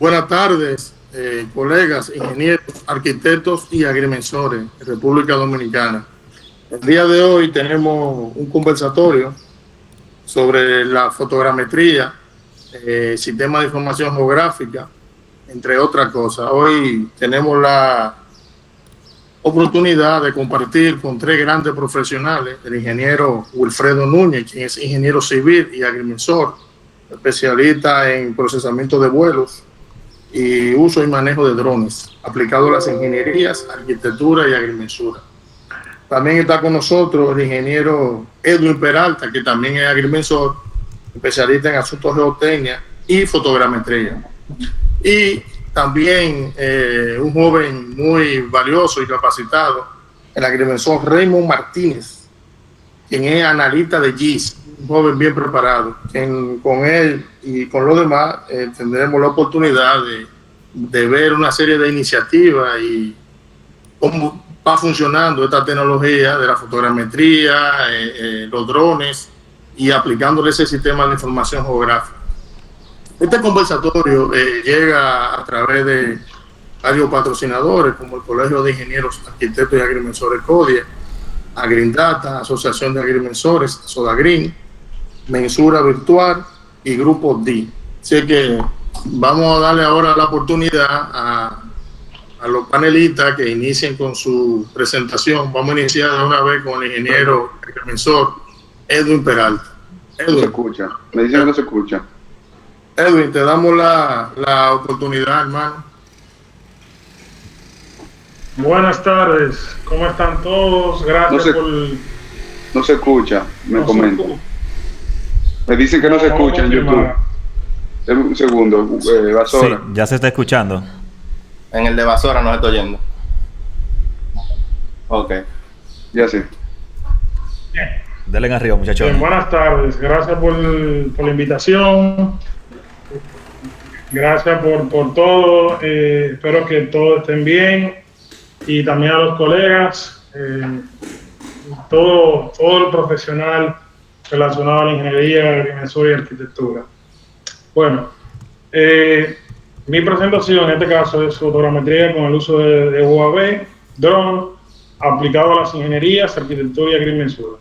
Buenas tardes, colegas, ingenieros, arquitectos y agrimensores de República Dominicana. El día de hoy tenemos un conversatorio sobre la fotogrametría, sistema de información geográfica, entre otras cosas. Hoy tenemos la oportunidad de compartir con tres grandes profesionales: el ingeniero Wilfredo Núñez, quien es ingeniero civil y agrimensor, especialista en procesamiento de vuelos y uso y manejo de drones, aplicado a las ingenierías, arquitectura y agrimensura. También está con nosotros el ingeniero Edwin Peralta, que también es agrimensor, especialista en asuntos de geotecnia y fotogrametría. Y también un joven muy valioso y capacitado, el agrimensor Raymond Martínez, quien es analista de GIS, un joven bien preparado, quien con él y con los demás tendremos la oportunidad de ver una serie de iniciativas y cómo va funcionando esta tecnología de la fotogrametría, los drones y aplicándole ese sistema de información geográfica. Este conversatorio llega a través de varios patrocinadores como el Colegio de Ingenieros, Arquitectos y Agrimensores CODIE, Agrindata, Asociación de Agrimensores, Sodagrin, Mensura Virtual y Grupo D. Así que vamos a darle ahora la oportunidad a los panelistas que inicien con su presentación. Vamos a iniciar de una vez con el ingeniero agrimensor Edwin Peralta. Edwin. No se escucha. Me dicen que no se escucha. Edwin, te damos la oportunidad, hermano. Buenas tardes, ¿cómo están todos? Gracias por... No se escucha, me comentan. Me dicen que no se escucha en YouTube. Un segundo, Basora. Sí, ya se está escuchando. En el de Basora no se está oyendo. Ok. Ya sé. Bien. Denle arriba, muchachos. Bien, buenas tardes, gracias por la invitación. Gracias por todo. Espero que todos estén bien. Y también a los colegas, todo el profesional relacionado a la ingeniería, agrimensura y arquitectura. Bueno, mi presentación en este caso es fotogrametría con el uso de UAV, drone, aplicado a las ingenierías, arquitectura y agrimensura.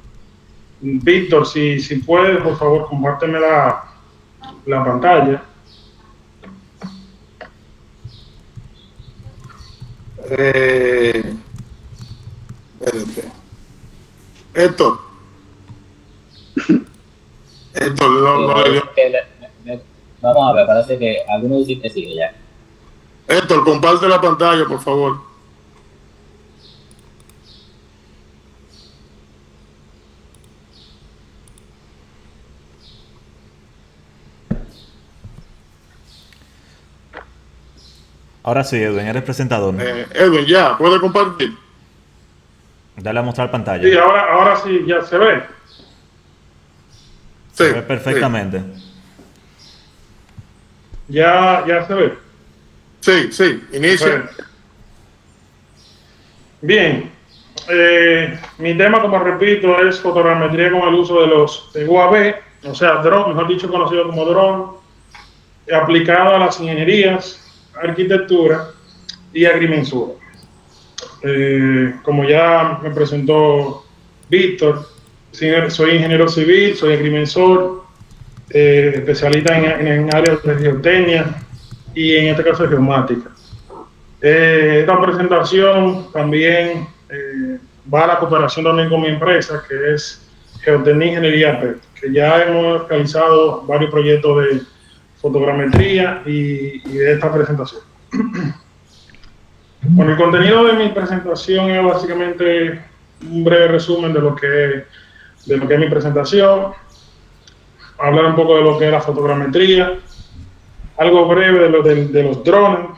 Víctor, si puedes, por favor, compárteme la pantalla. Héctor, vamos a ver, parece que algunos dicen que sigue ya. Héctor, comparte la pantalla, por favor. Ahora sí, Edwin, eres presentador. Edwin, ya, ¿puede compartir? Dale a mostrar pantalla. Sí, ahora sí, ya se ve. Sí, se ve perfectamente. Sí. Ya se ve. Sí, inicia. Bien. Mi tema, como repito, es fotogrametría con el uso de UAV, o sea, drone, mejor dicho, conocido como drone, aplicado a las ingenierías, arquitectura y agrimensura. Como ya me presentó Víctor, soy ingeniero civil, soy agrimensor, especialista en áreas de geotecnia y en este caso de geomática. Esta presentación también va a la cooperación también con mi empresa, que es Geotecnia Ingeniería PET, que ya hemos realizado varios proyectos de fotogrametría y de esta presentación. Bueno, el contenido de mi presentación es básicamente un breve resumen de lo que es mi presentación, hablar un poco de lo que es la fotogrametría, algo breve de los drones,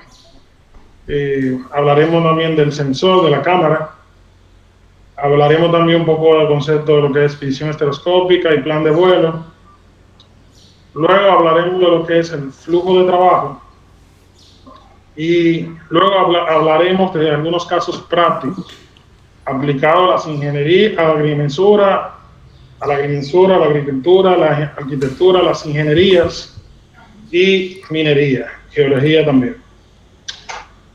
hablaremos también del sensor, de la cámara, hablaremos también un poco del concepto de lo que es visión estereoscópica y plan de vuelo. Luego hablaremos de lo que es el flujo de trabajo y luego hablaremos de algunos casos prácticos aplicados a las ingenierías, a la agrimensura, a la agricultura, a la arquitectura, las ingenierías y minería, geología también.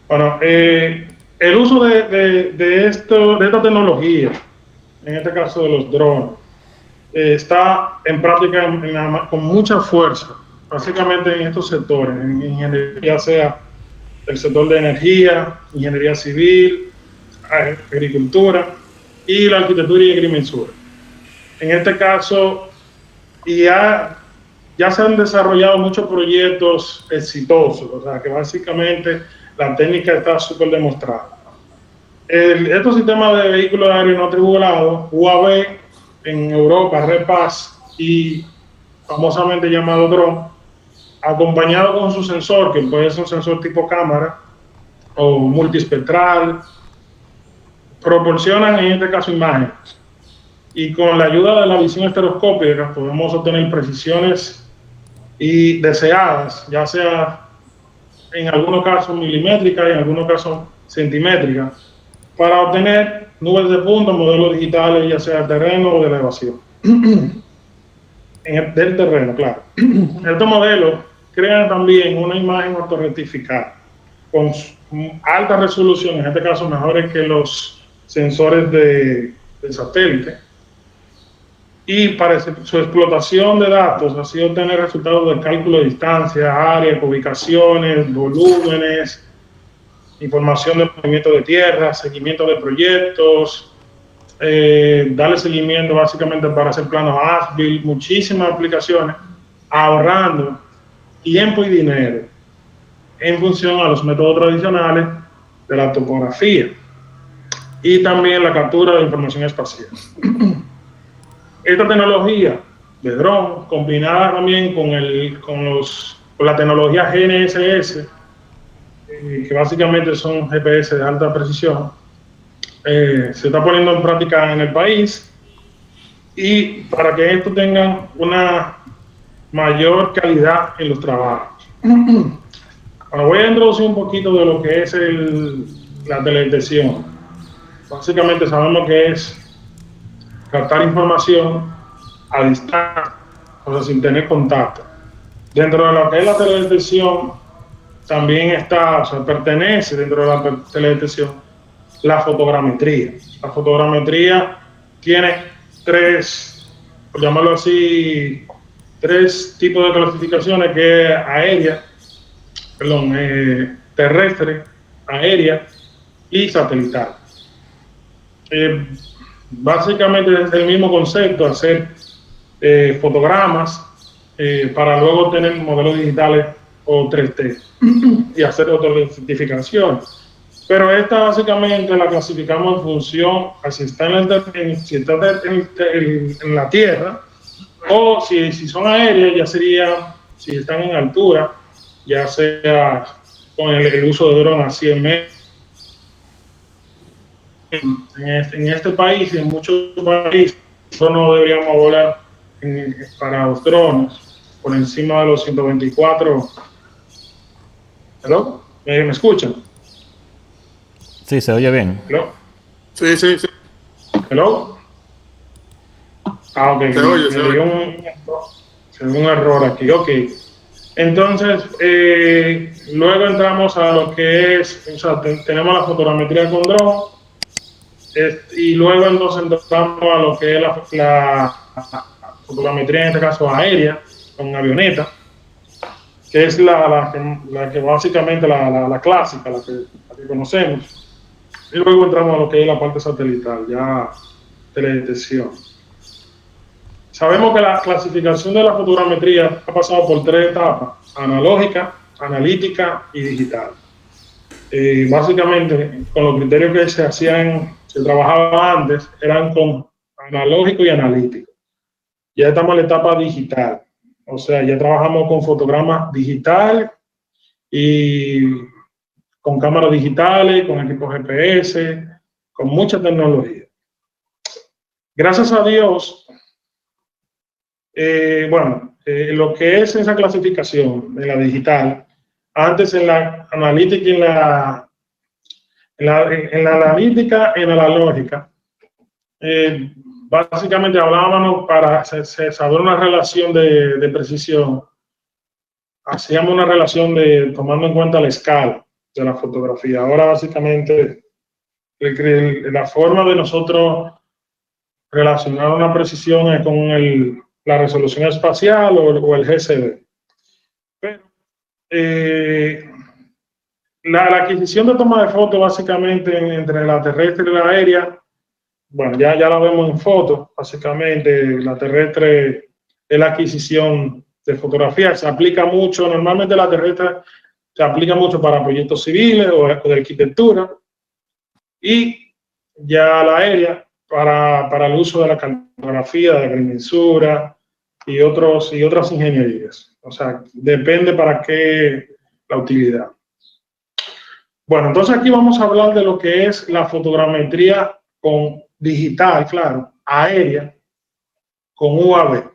Bueno, el uso de esta tecnología, en este caso de los drones, está en práctica con mucha fuerza, básicamente en estos sectores, en ingeniería, ya sea el sector de energía, ingeniería civil, agricultura y la arquitectura y agrimensura. En este caso, ya se han desarrollado muchos proyectos exitosos, o sea que básicamente la técnica está súper demostrada. Estos sistemas de vehículos aéreos no tripulados, UAV, en Europa, REPAS y famosamente llamado drone, acompañado con su sensor, que puede ser un sensor tipo cámara o multiespectral, proporcionan en este caso imágenes. Y con la ayuda de la visión estereoscópica podemos obtener precisiones y deseadas, ya sea en algunos casos milimétricas y en algunos casos centimétricas, para obtener nubes de puntos, modelos digitales, ya sea del terreno o de elevación. Del terreno, claro. Estos modelos crean también una imagen autorrectificada con alta resolución, en este caso mejores que los sensores de satélite. Y para su explotación de datos ha sido obtener resultados de cálculo de distancia, áreas, ubicaciones, volúmenes, información de movimiento de tierra, seguimiento de proyectos, darle seguimiento básicamente para hacer planos ASBIL, muchísimas aplicaciones, ahorrando tiempo y dinero en función a los métodos tradicionales de la topografía y también la captura de información espacial. Esta tecnología de dron, combinada también con la tecnología GNSS, que básicamente son GPS de alta precisión, se está poniendo en práctica en el país, y para que esto tenga una mayor calidad en los trabajos. Ahora voy a introducir un poquito de lo que es la teledetección. Básicamente sabemos que es captar información a distancia, o sea, sin tener contacto. Dentro de lo que es la teledetección, también está, o sea, pertenece dentro de la teledetección la fotogrametría. La fotogrametría tiene tres, por llamarlo así, tres tipos de clasificaciones, que es aérea, terrestre, aérea y satelital. Básicamente es el mismo concepto, hacer fotogramas para luego tener modelos digitales o 3D y hacer otra certificación. Pero esta básicamente la clasificamos en función a si está en la tierra, o si son aéreas, ya sería si están en altura, ya sea con el uso de drones a 100 metros. En este país y en muchos países no deberíamos volar para los drones por encima de los 124. ¿Hello? ¿Me escuchan? Sí, se oye bien. ¿Hello? Sí, sí, sí. ¿Hello? Ah, ok. Se oye, se oye. Un error aquí. Ok. Entonces, luego entramos a lo que es, o sea, tenemos la fotogrametría con dron, y luego entonces entramos a lo que es la fotogrametría, en este caso aérea, con avioneta, que es la que básicamente la clásica, la que conocemos. Y luego entramos a lo que es la parte satelital, ya teledetección. Sabemos que la clasificación de la fotogrametría ha pasado por tres etapas: analógica, analítica y digital. Básicamente, con los criterios que se trabajaba antes, eran con analógico y analítico. Ya estamos en la etapa digital, o sea, ya trabajamos con fotogramas digital y con cámaras digitales, con equipos GPS, con mucha tecnología. Gracias a Dios, lo que es esa clasificación de la digital, antes en la analítica y en la analítica y en la lógica, básicamente hablábamos para saber una relación de precisión hacíamos una relación tomando en cuenta la escala de la fotografía. Ahora básicamente la forma de nosotros relacionar una precisión es con la resolución espacial o el GCD. Pero la adquisición de toma de fotos básicamente entre la terrestre y la aérea, bueno, ya la vemos en fotos, básicamente la terrestre es la adquisición de fotografía, se aplica mucho, normalmente la terrestre se aplica mucho para proyectos civiles o de arquitectura, y ya la aérea para el uso de la cartografía, de la agrimensura y otras ingenierías. O sea, depende para qué la utilidad. Bueno, entonces aquí vamos a hablar de lo que es la fotogrametría con digital, claro, aérea, con UAV.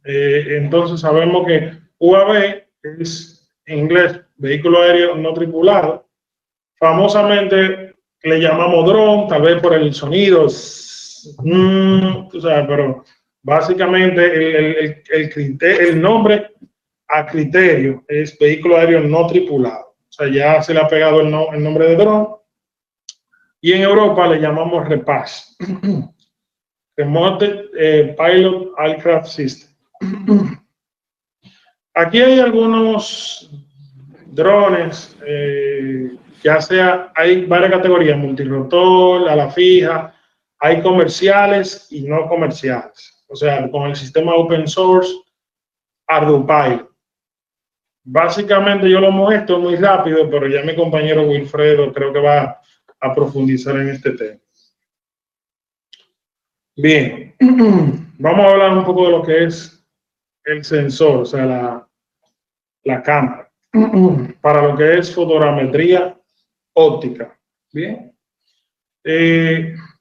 Entonces sabemos que UAV es, en inglés, vehículo aéreo no tripulado. Famosamente le llamamos dron, tal vez por el sonido, tú sabes, pero básicamente el nombre a criterio es vehículo aéreo no tripulado. O sea, ya se le ha pegado el nombre de dron. Y en Europa le llamamos REPAS, Remote Pilot Aircraft System. Aquí hay algunos drones, ya sea, hay varias categorías, multirotor, a la fija, hay comerciales y no comerciales. O sea, con el sistema open source, ArduPilot. Básicamente yo lo muestro muy rápido, pero ya mi compañero Wilfredo creo que va a profundizar en este tema. Bien, vamos a hablar un poco de lo que es el sensor, o sea, la cámara, para lo que es fotogrametría óptica. Bien,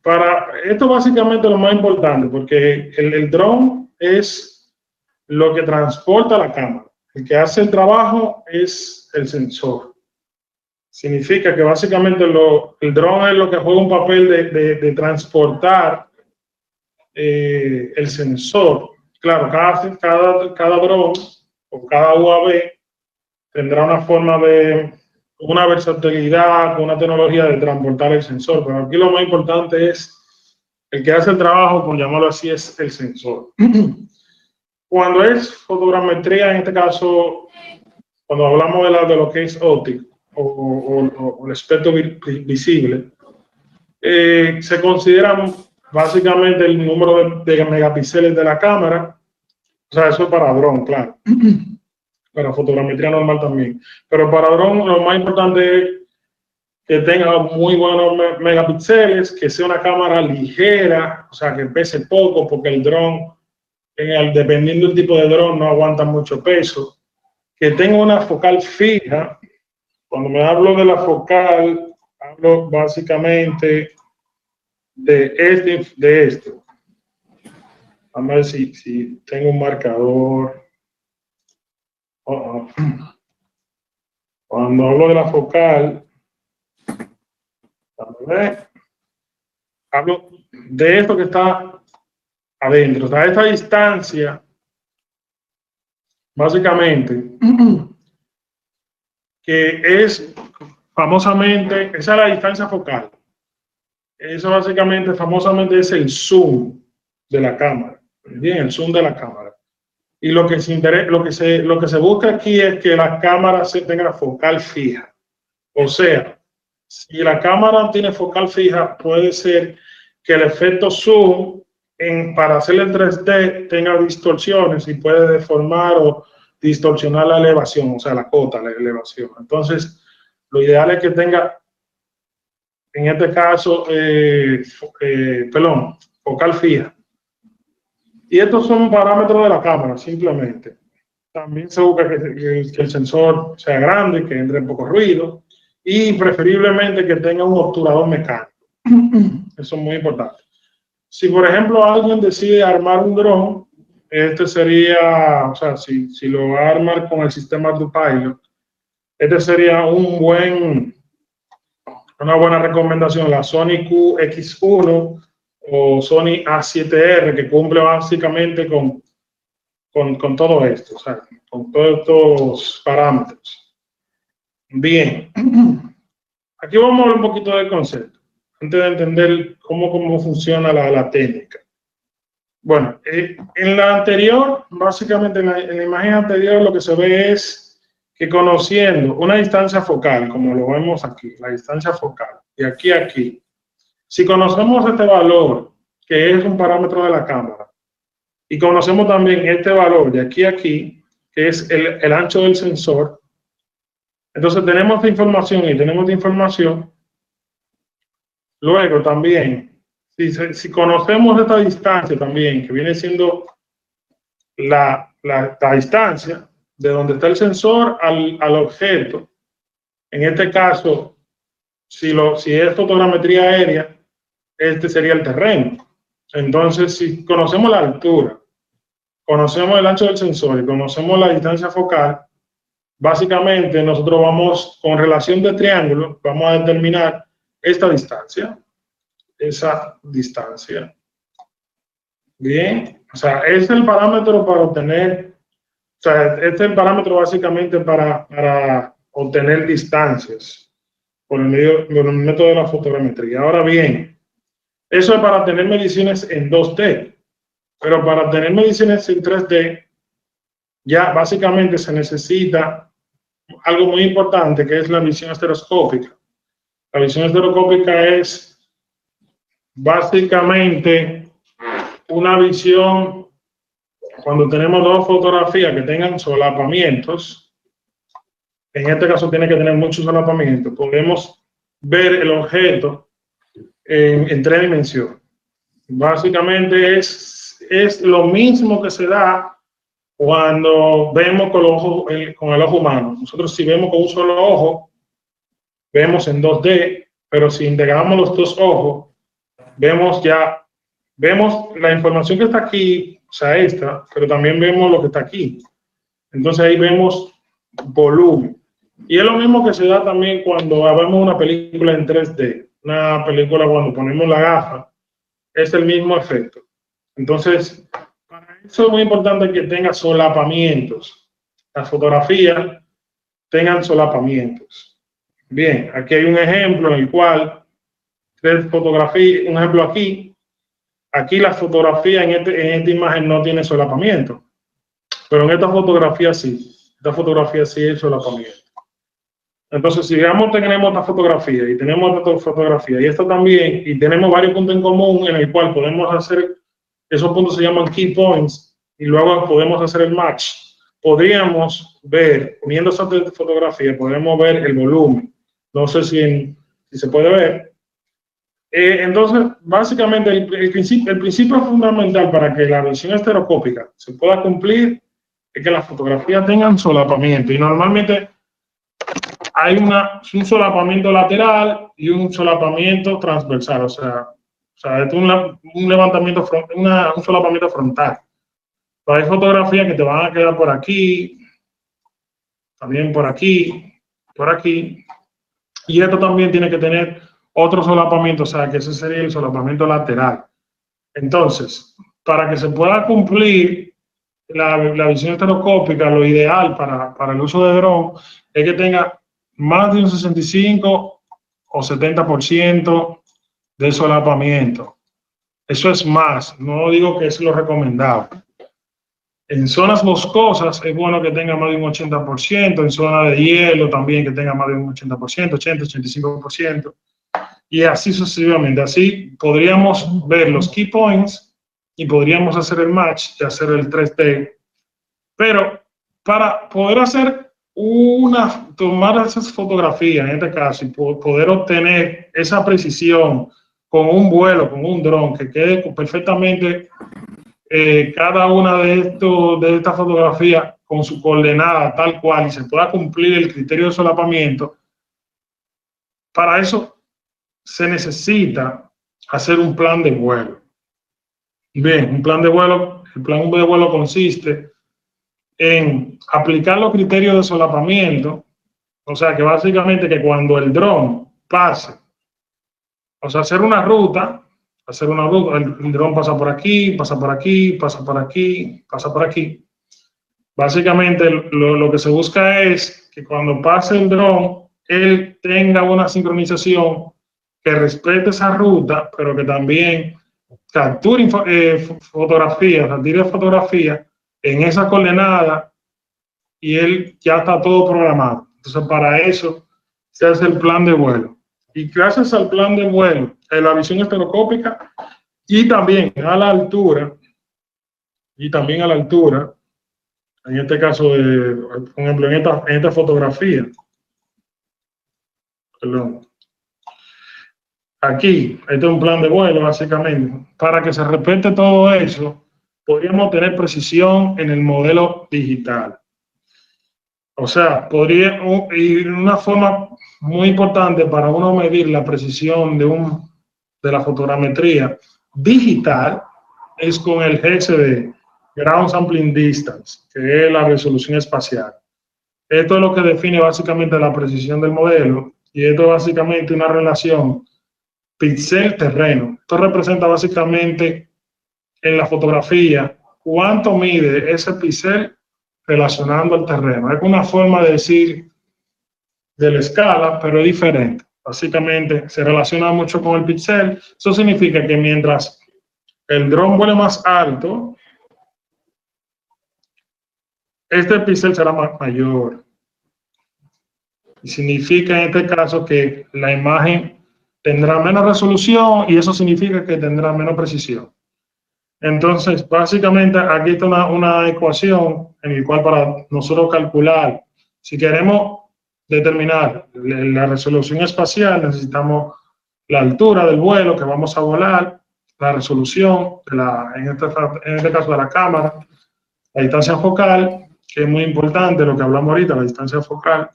para esto básicamente lo más importante, porque el dron es lo que transporta la cámara. El que hace el trabajo es el sensor. Significa que básicamente el dron es lo que juega un papel de transportar el sensor. Claro, cada dron o cada UAV tendrá una forma una versatilidad, con una tecnología de transportar el sensor, pero aquí lo más importante es el que hace el trabajo, por llamarlo así, es el sensor. Cuando es fotogrametría, en este caso, cuando hablamos de lo que es óptico o el espectro visible, se considera básicamente el número de megapíxeles de la cámara. O sea, eso es para dron, claro. Para fotogrametría normal también. Pero para dron lo más importante es que tenga muy buenos megapíxeles, que sea una cámara ligera, o sea, que pese poco, porque el dron, dependiendo del tipo de dron, no aguanta mucho peso. Que tenga una focal fija. Cuando me hablo de la focal, hablo básicamente de esto. Vamos a ver si tengo un marcador. Cuando hablo de la focal, hablo de esto que está adentro. O sea, esta distancia, básicamente, que es famosamente, esa es la distancia focal. Eso básicamente, famosamente, es el zoom de la cámara. Bien, el zoom de la cámara. Y lo que se busca aquí es que la cámara tenga focal fija. O sea, si la cámara tiene focal fija, puede ser que el efecto zoom, para hacerle en 3D, tenga distorsiones y puede deformar o distorsionar la elevación, o sea, la cota, la elevación. Entonces, lo ideal es que tenga, en este caso, focal fija. Y estos son parámetros de la cámara, simplemente. También se busca que el sensor sea grande, que entre poco ruido y preferiblemente que tenga un obturador mecánico. Eso es muy importante. Si, por ejemplo, alguien decide armar un dron, este sería, o sea, si lo va a armar con el sistema ArduPilot, este sería una buena recomendación, la Sony QX1 o Sony A7R, que cumple básicamente con con todo esto, o sea, con todos estos parámetros. Bien, aquí vamos a hablar un poquito del concepto, antes de entender cómo funciona la técnica. Bueno, en la anterior, básicamente en la imagen anterior, lo que se ve es que conociendo una distancia focal, como lo vemos aquí, la distancia focal, de aquí a aquí, si conocemos este valor, que es un parámetro de la cámara, y conocemos también este valor de aquí a aquí, que es el ancho del sensor, entonces tenemos esta información y tenemos esta información. Luego también, si conocemos esta distancia también, que viene siendo la distancia de donde está el sensor al objeto, en este caso, si es fotogrametría aérea, este sería el terreno. Entonces, si conocemos la altura, conocemos el ancho del sensor y conocemos la distancia focal, básicamente nosotros vamos, con relación de triángulo, vamos a determinar esta distancia, esa distancia. Bien, o sea, este es el parámetro para obtener, o sea, este es el parámetro básicamente para obtener distancias por el método de la fotogrametría. Ahora bien, eso es para tener mediciones en 2D, pero para tener mediciones en 3D, ya básicamente se necesita algo muy importante, que es la visión estereoscópica. La visión estereoscópica es básicamente una visión cuando tenemos dos fotografías que tengan solapamientos. En este caso tiene que tener muchos solapamientos. Podemos ver el objeto en 3 dimensiones. Básicamente es lo mismo que se da cuando vemos con el ojo humano. Nosotros si vemos con un solo ojo, vemos en 2D, pero si integramos los dos ojos, vemos la información que está aquí, o sea, esta, pero también vemos lo que está aquí. Entonces ahí vemos volumen. Y es lo mismo que se da también cuando vemos una película en 3D. Una película cuando ponemos la gafa, es el mismo efecto. Entonces, para eso es muy importante que tenga solapamientos. Las fotografías tengan solapamientos. Bien, aquí hay un ejemplo en el cual fotografía, un ejemplo aquí. Aquí la fotografía en esta imagen no tiene solapamiento, pero en esta fotografía sí. Esta fotografía sí es solapamiento. Entonces, si digamos tenemos esta fotografía y tenemos esta fotografía y esta también, y tenemos varios puntos en común en el cual podemos hacer, esos puntos se llaman key points, y luego podemos hacer el match. Podríamos ver, uniendo esas fotografías, podemos ver el volumen. No sé si se puede ver. Entonces, básicamente, el principio fundamental para que la visión estereoscópica se pueda cumplir es que las fotografías tengan solapamiento. Y normalmente hay un solapamiento lateral y un solapamiento transversal. O sea es un levantamiento, un solapamiento frontal. Pero hay fotografías que te van a quedar por aquí, también por aquí, por aquí. Y esto también tiene que tener otro solapamiento, o sea, que ese sería el solapamiento lateral. Entonces, para que se pueda cumplir la visión estereoscópica, lo ideal para el uso de dron es que tenga más de un 65 o 70% de solapamiento. Eso es más, no digo que es lo recomendable. En zonas boscosas es bueno que tenga más de un 80%, en zonas de hielo también que tenga más de un 80%, 80, 85%, y así sucesivamente. Así podríamos ver los key points y podríamos hacer el match y hacer el 3D. Pero para poder tomar esas fotografías, en este caso, y poder obtener esa precisión con un vuelo, con un dron, que quede perfectamente cada una de estas fotografías con su coordenada tal cual y se pueda cumplir el criterio de solapamiento, para eso se necesita hacer un plan de vuelo. Bien, un plan de vuelo, el plan de vuelo consiste en aplicar los criterios de solapamiento, o sea que básicamente que cuando el dron pase, o sea, hacer una ruta, el dron pasa por aquí, pasa por aquí, pasa por aquí, pasa por aquí. Básicamente lo que se busca es que cuando pase el dron, él tenga una sincronización que respete esa ruta, pero que también capture fotografías, tire fotografías en esa coordenada y él ya está todo programado. Entonces, para eso se hace el plan de vuelo. Y gracias al plan de vuelo, la visión estereoscópica y también a la altura, en este caso, por ejemplo, en esta fotografía, perdón, aquí, este es un plan de vuelo, básicamente. Para que se respete todo eso, podríamos tener precisión en el modelo digital. O sea, y una forma muy importante para uno medir la precisión de la fotogrametría digital es con el GSD, Ground Sampling Distance, que es la resolución espacial. Esto es lo que define básicamente la precisión del modelo, y esto es básicamente una relación píxel-terreno. Esto representa básicamente en la fotografía cuánto mide ese píxel relacionando al terreno. Es una forma de decir de la escala, pero es diferente. Básicamente se relaciona mucho con el píxel. Eso significa que mientras el dron vuele más alto, este píxel será mayor. Y significa en este caso que la imagen tendrá menos resolución y eso significa que tendrá menos precisión. Entonces, básicamente aquí está una ecuación en la cual para nosotros calcular, si queremos determinar la resolución espacial, necesitamos la altura del vuelo que vamos a volar, la resolución, en este caso de la cámara, la distancia focal, que es muy importante, lo que hablamos ahorita, la distancia focal,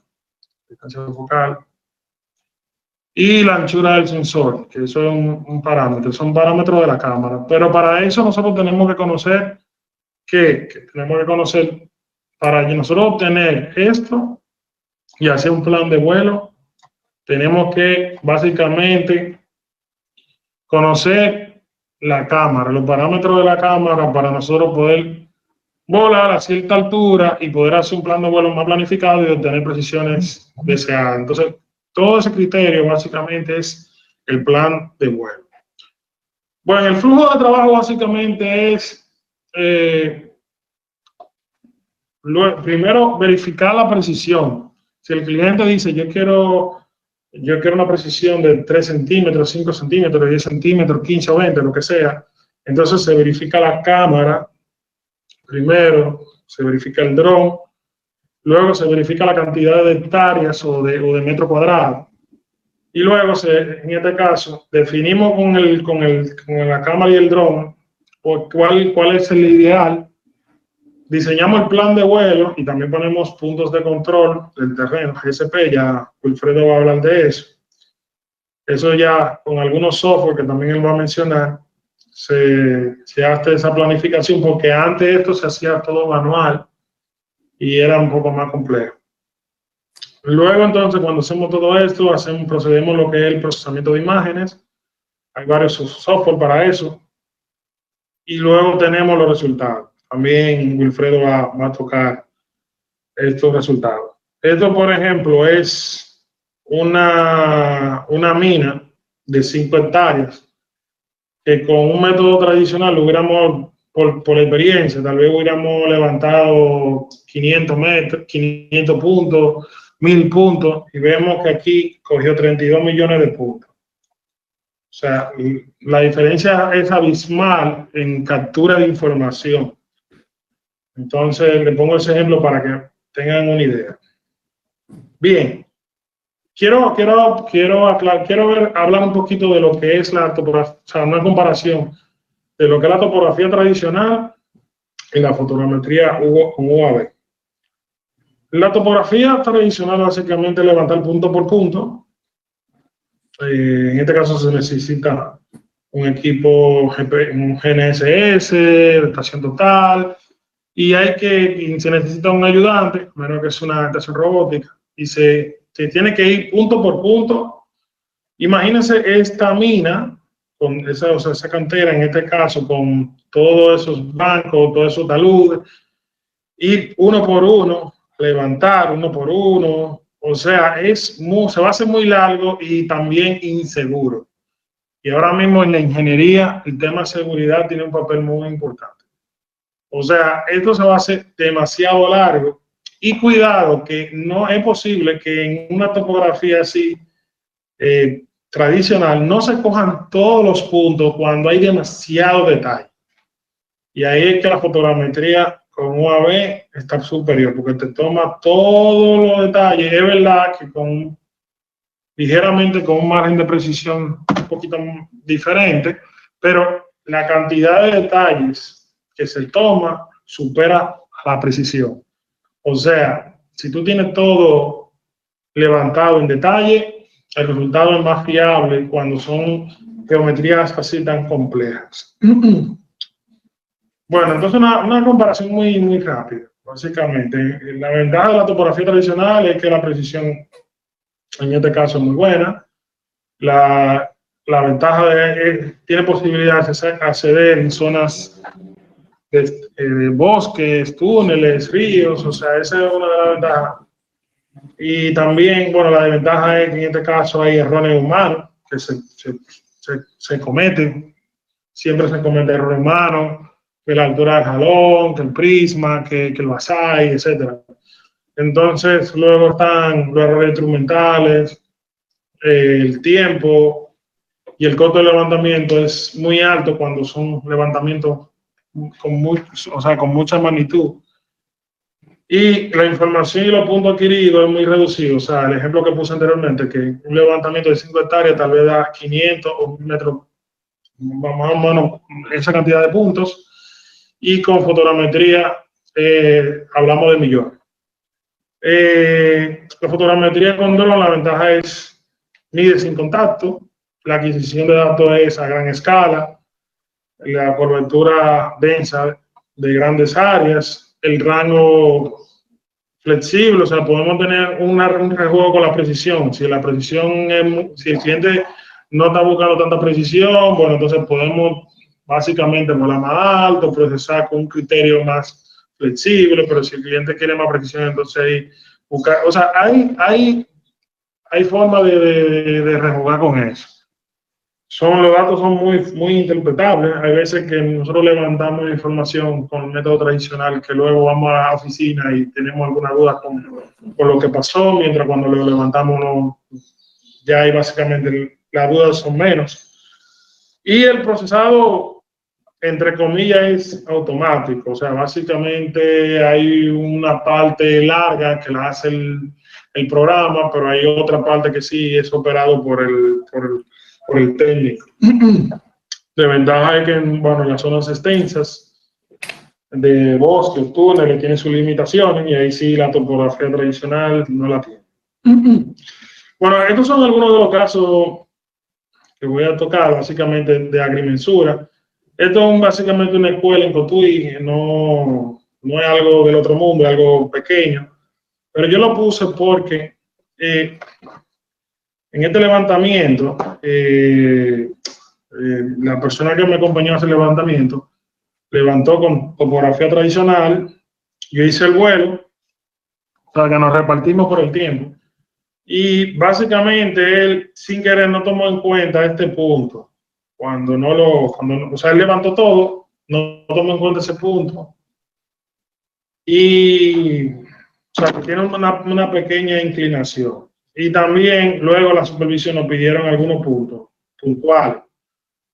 y la anchura del sensor, que eso es un parámetro, son parámetros de la cámara. Pero para eso nosotros tenemos que conocer para nosotros obtener esto y hacer un plan de vuelo, tenemos que básicamente conocer la cámara, los parámetros de la cámara para nosotros poder volar a cierta altura y poder hacer un plan de vuelo más planificado y obtener precisiones deseadas. Entonces, todo ese criterio básicamente es el plan de vuelo. Bueno, el flujo de trabajo básicamente es, primero, verificar la precisión. Si el cliente dice, yo quiero una precisión de 3 centímetros, 5 centímetros, 10 centímetros, 15 o 20, lo que sea, entonces se verifica la cámara, primero se verifica el dron, luego se verifica la cantidad de hectáreas o de metro cuadrado. Y luego, en este caso, definimos con la cámara y el dron cuál es el ideal. Diseñamos el plan de vuelo y también ponemos puntos de control del terreno, GSP, ya Wilfredo va a hablar de eso. Eso ya con algunos software que también él va a mencionar, se hace esa planificación porque antes esto se hacía todo manual y era un poco más complejo. Luego, entonces, cuando hacemos todo esto, procedemos lo que es el procesamiento de imágenes. Hay varios software para eso. Y luego tenemos los resultados. También Wilfredo va a tocar estos resultados. Esto, por ejemplo, es una mina de 5 hectáreas que con un método tradicional lo hubiéramos, por experiencia, tal vez hubiéramos levantado 500 metros, 500 puntos, 1000 puntos, y vemos que aquí cogió 32 millones de puntos. O sea, la diferencia es abismal en captura de información. Entonces, le pongo ese ejemplo para que tengan una idea. Bien, quiero hablar un poquito de lo que es la topografía, o sea, una comparación de lo que es la topografía tradicional y la fotogrametría con UAV. La topografía tradicional básicamente es levantar punto por punto. En este caso se necesita un equipo, un GNSS, de estación total, y se necesita un ayudante, a menos que es una estación robótica, y se tiene que ir punto por punto. Imagínense esta mina, con esa cantera, en este caso, con todos esos bancos, todos esos taludes, ir uno por uno, levantar uno por uno, o sea, se va a hacer muy largo y también inseguro. Y ahora mismo en la ingeniería el tema de seguridad tiene un papel muy importante. O sea, esto se va a hacer demasiado largo y cuidado que no es posible que en una topografía así tradicional no se cojan todos los puntos cuando hay demasiado detalle. Y ahí es que la fotogrametría con UAV está superior, porque te toma todos los detalles. Es verdad que ligeramente con un margen de precisión un poquito diferente, pero la cantidad de detalles que se toma supera la precisión. O sea, si tú tienes todo levantado en detalle, el resultado es más fiable cuando son geometrías así tan complejas. Bueno, entonces una comparación muy rápida, básicamente. La ventaja de la topografía tradicional es que la precisión en este caso es muy buena. La ventaja tiene posibilidades de acceder en zonas de bosques, túneles, ríos, o sea, esa es una de las ventajas. Y también, bueno, la desventaja es que en este caso hay errores humanos que se cometen, siempre se cometen errores humanos, que la altura del jalón, que el prisma, que el basay, etc. Entonces, luego están los errores instrumentales, el tiempo y el costo de levantamiento es muy alto cuando son levantamientos con mucha magnitud. Y la información y los puntos adquiridos es muy reducido. O sea, el ejemplo que puse anteriormente, que un levantamiento de 5 hectáreas tal vez da 500 o 1 metro, más o menos esa cantidad de puntos. Y con fotogrametría hablamos de millones. La fotogrametría con dron, la ventaja es mide sin contacto, la adquisición de datos es a gran escala, la cobertura densa de grandes áreas, el rango flexible, o sea, podemos tener un rejuego con la precisión. Si el cliente no está buscando tanta precisión, bueno, entonces podemos básicamente volar más alto, procesar con un criterio más flexible, pero si el cliente quiere más precisión, entonces ahí buscar, o sea, hay forma de rejugar con eso. Los datos son muy interpretables. Hay veces que nosotros levantamos información con el método tradicional que luego vamos a la oficina y tenemos alguna duda con lo que pasó, mientras cuando lo levantamos ya hay básicamente las dudas son menos. Y el procesado, entre comillas, es automático. O sea, básicamente hay una parte larga que la hace el programa, pero hay otra parte que sí es operado por el técnico. De ventaja es que bueno, en las zonas extensas de bosques, túneles, tiene sus limitaciones y ahí sí la topografía tradicional no la tiene. Bueno, estos son algunos de los casos que voy a tocar, básicamente de agrimensura. Esto es básicamente una escuela en Cotuí, no es algo del otro mundo, es algo pequeño, pero yo lo puse porque en este levantamiento, la persona que me acompañó a hacer el levantamiento levantó con topografía tradicional, yo hice el vuelo, o sea que nos repartimos por el tiempo, y básicamente él sin querer no tomó en cuenta este punto. O sea, él levantó todo, no tomó en cuenta ese punto. Y, o sea, que tiene una pequeña inclinación. Y también, luego la supervisión nos pidieron algunos puntos puntuales.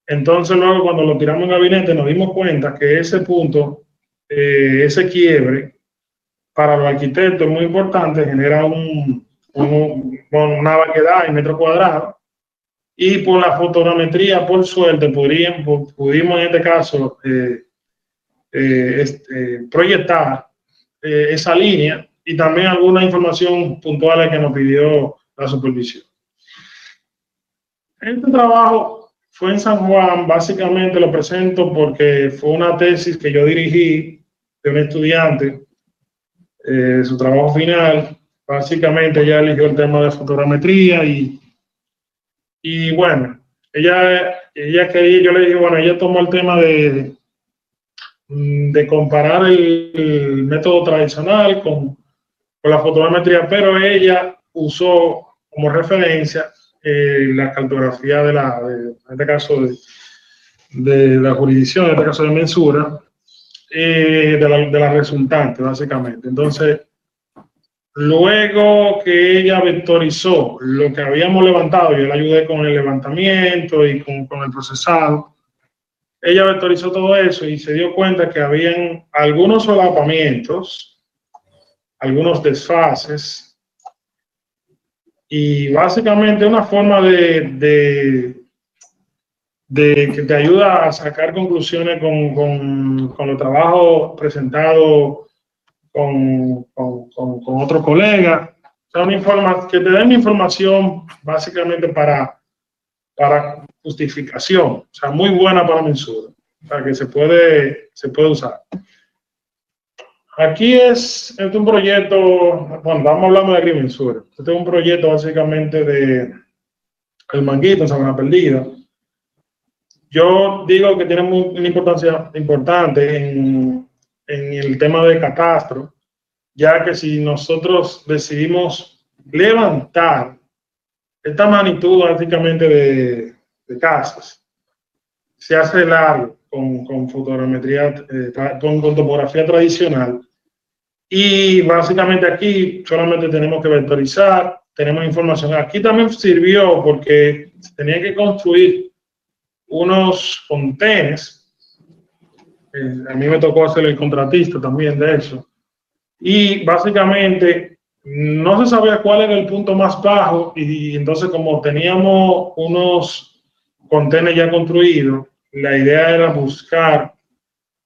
Entonces, luego, cuando lo tiramos en gabinete, nos dimos cuenta que ese punto, ese quiebre, para los arquitectos es muy importante, genera una variedad en metros cuadrados. Y por la fotogrametría, por suerte, pudimos en este caso proyectar esa línea y también alguna información puntual que nos pidió la supervisión. Este trabajo fue en San Juan, básicamente lo presento porque fue una tesis que yo dirigí de un estudiante, su trabajo final. Básicamente ella eligió el tema de fotogrametría y bueno, ella quería, yo le dije, bueno, ella tomó el tema de de comparar el método tradicional con la fotogrametría, pero ella usó como referencia la cartografía en este caso de la jurisdicción, en este caso de mensura, de la resultante, básicamente. Entonces, luego que ella vectorizó lo que habíamos levantado, yo le ayudé con el levantamiento y con el procesado, ella vectorizó todo eso y se dio cuenta que habían algunos solapamientos, algunos desfases, y básicamente una forma que te ayuda a sacar conclusiones con los trabajos presentados con otro colega. O sea, que te den información básicamente para justificación. O sea, muy buena para mensura. O sea, que se puede usar. Aquí es un proyecto, bueno, estamos hablando de agrimensura. Este es un proyecto básicamente de El Manguito en Sabana Perdida. Yo digo que tiene una importancia importante en el tema de catastro, ya que si nosotros decidimos levantar esta magnitud básicamente de casas, se hace largo con fotogrametría, con topografía tradicional, y básicamente aquí solamente tenemos que vectorizar, tenemos información. Aquí también sirvió porque se tenía que construir unos contenes. A mí me tocó hacer el contratista también de eso. Y básicamente no se sabía cuál era el punto más bajo, y entonces como teníamos unos contenes ya construidos, la idea era buscar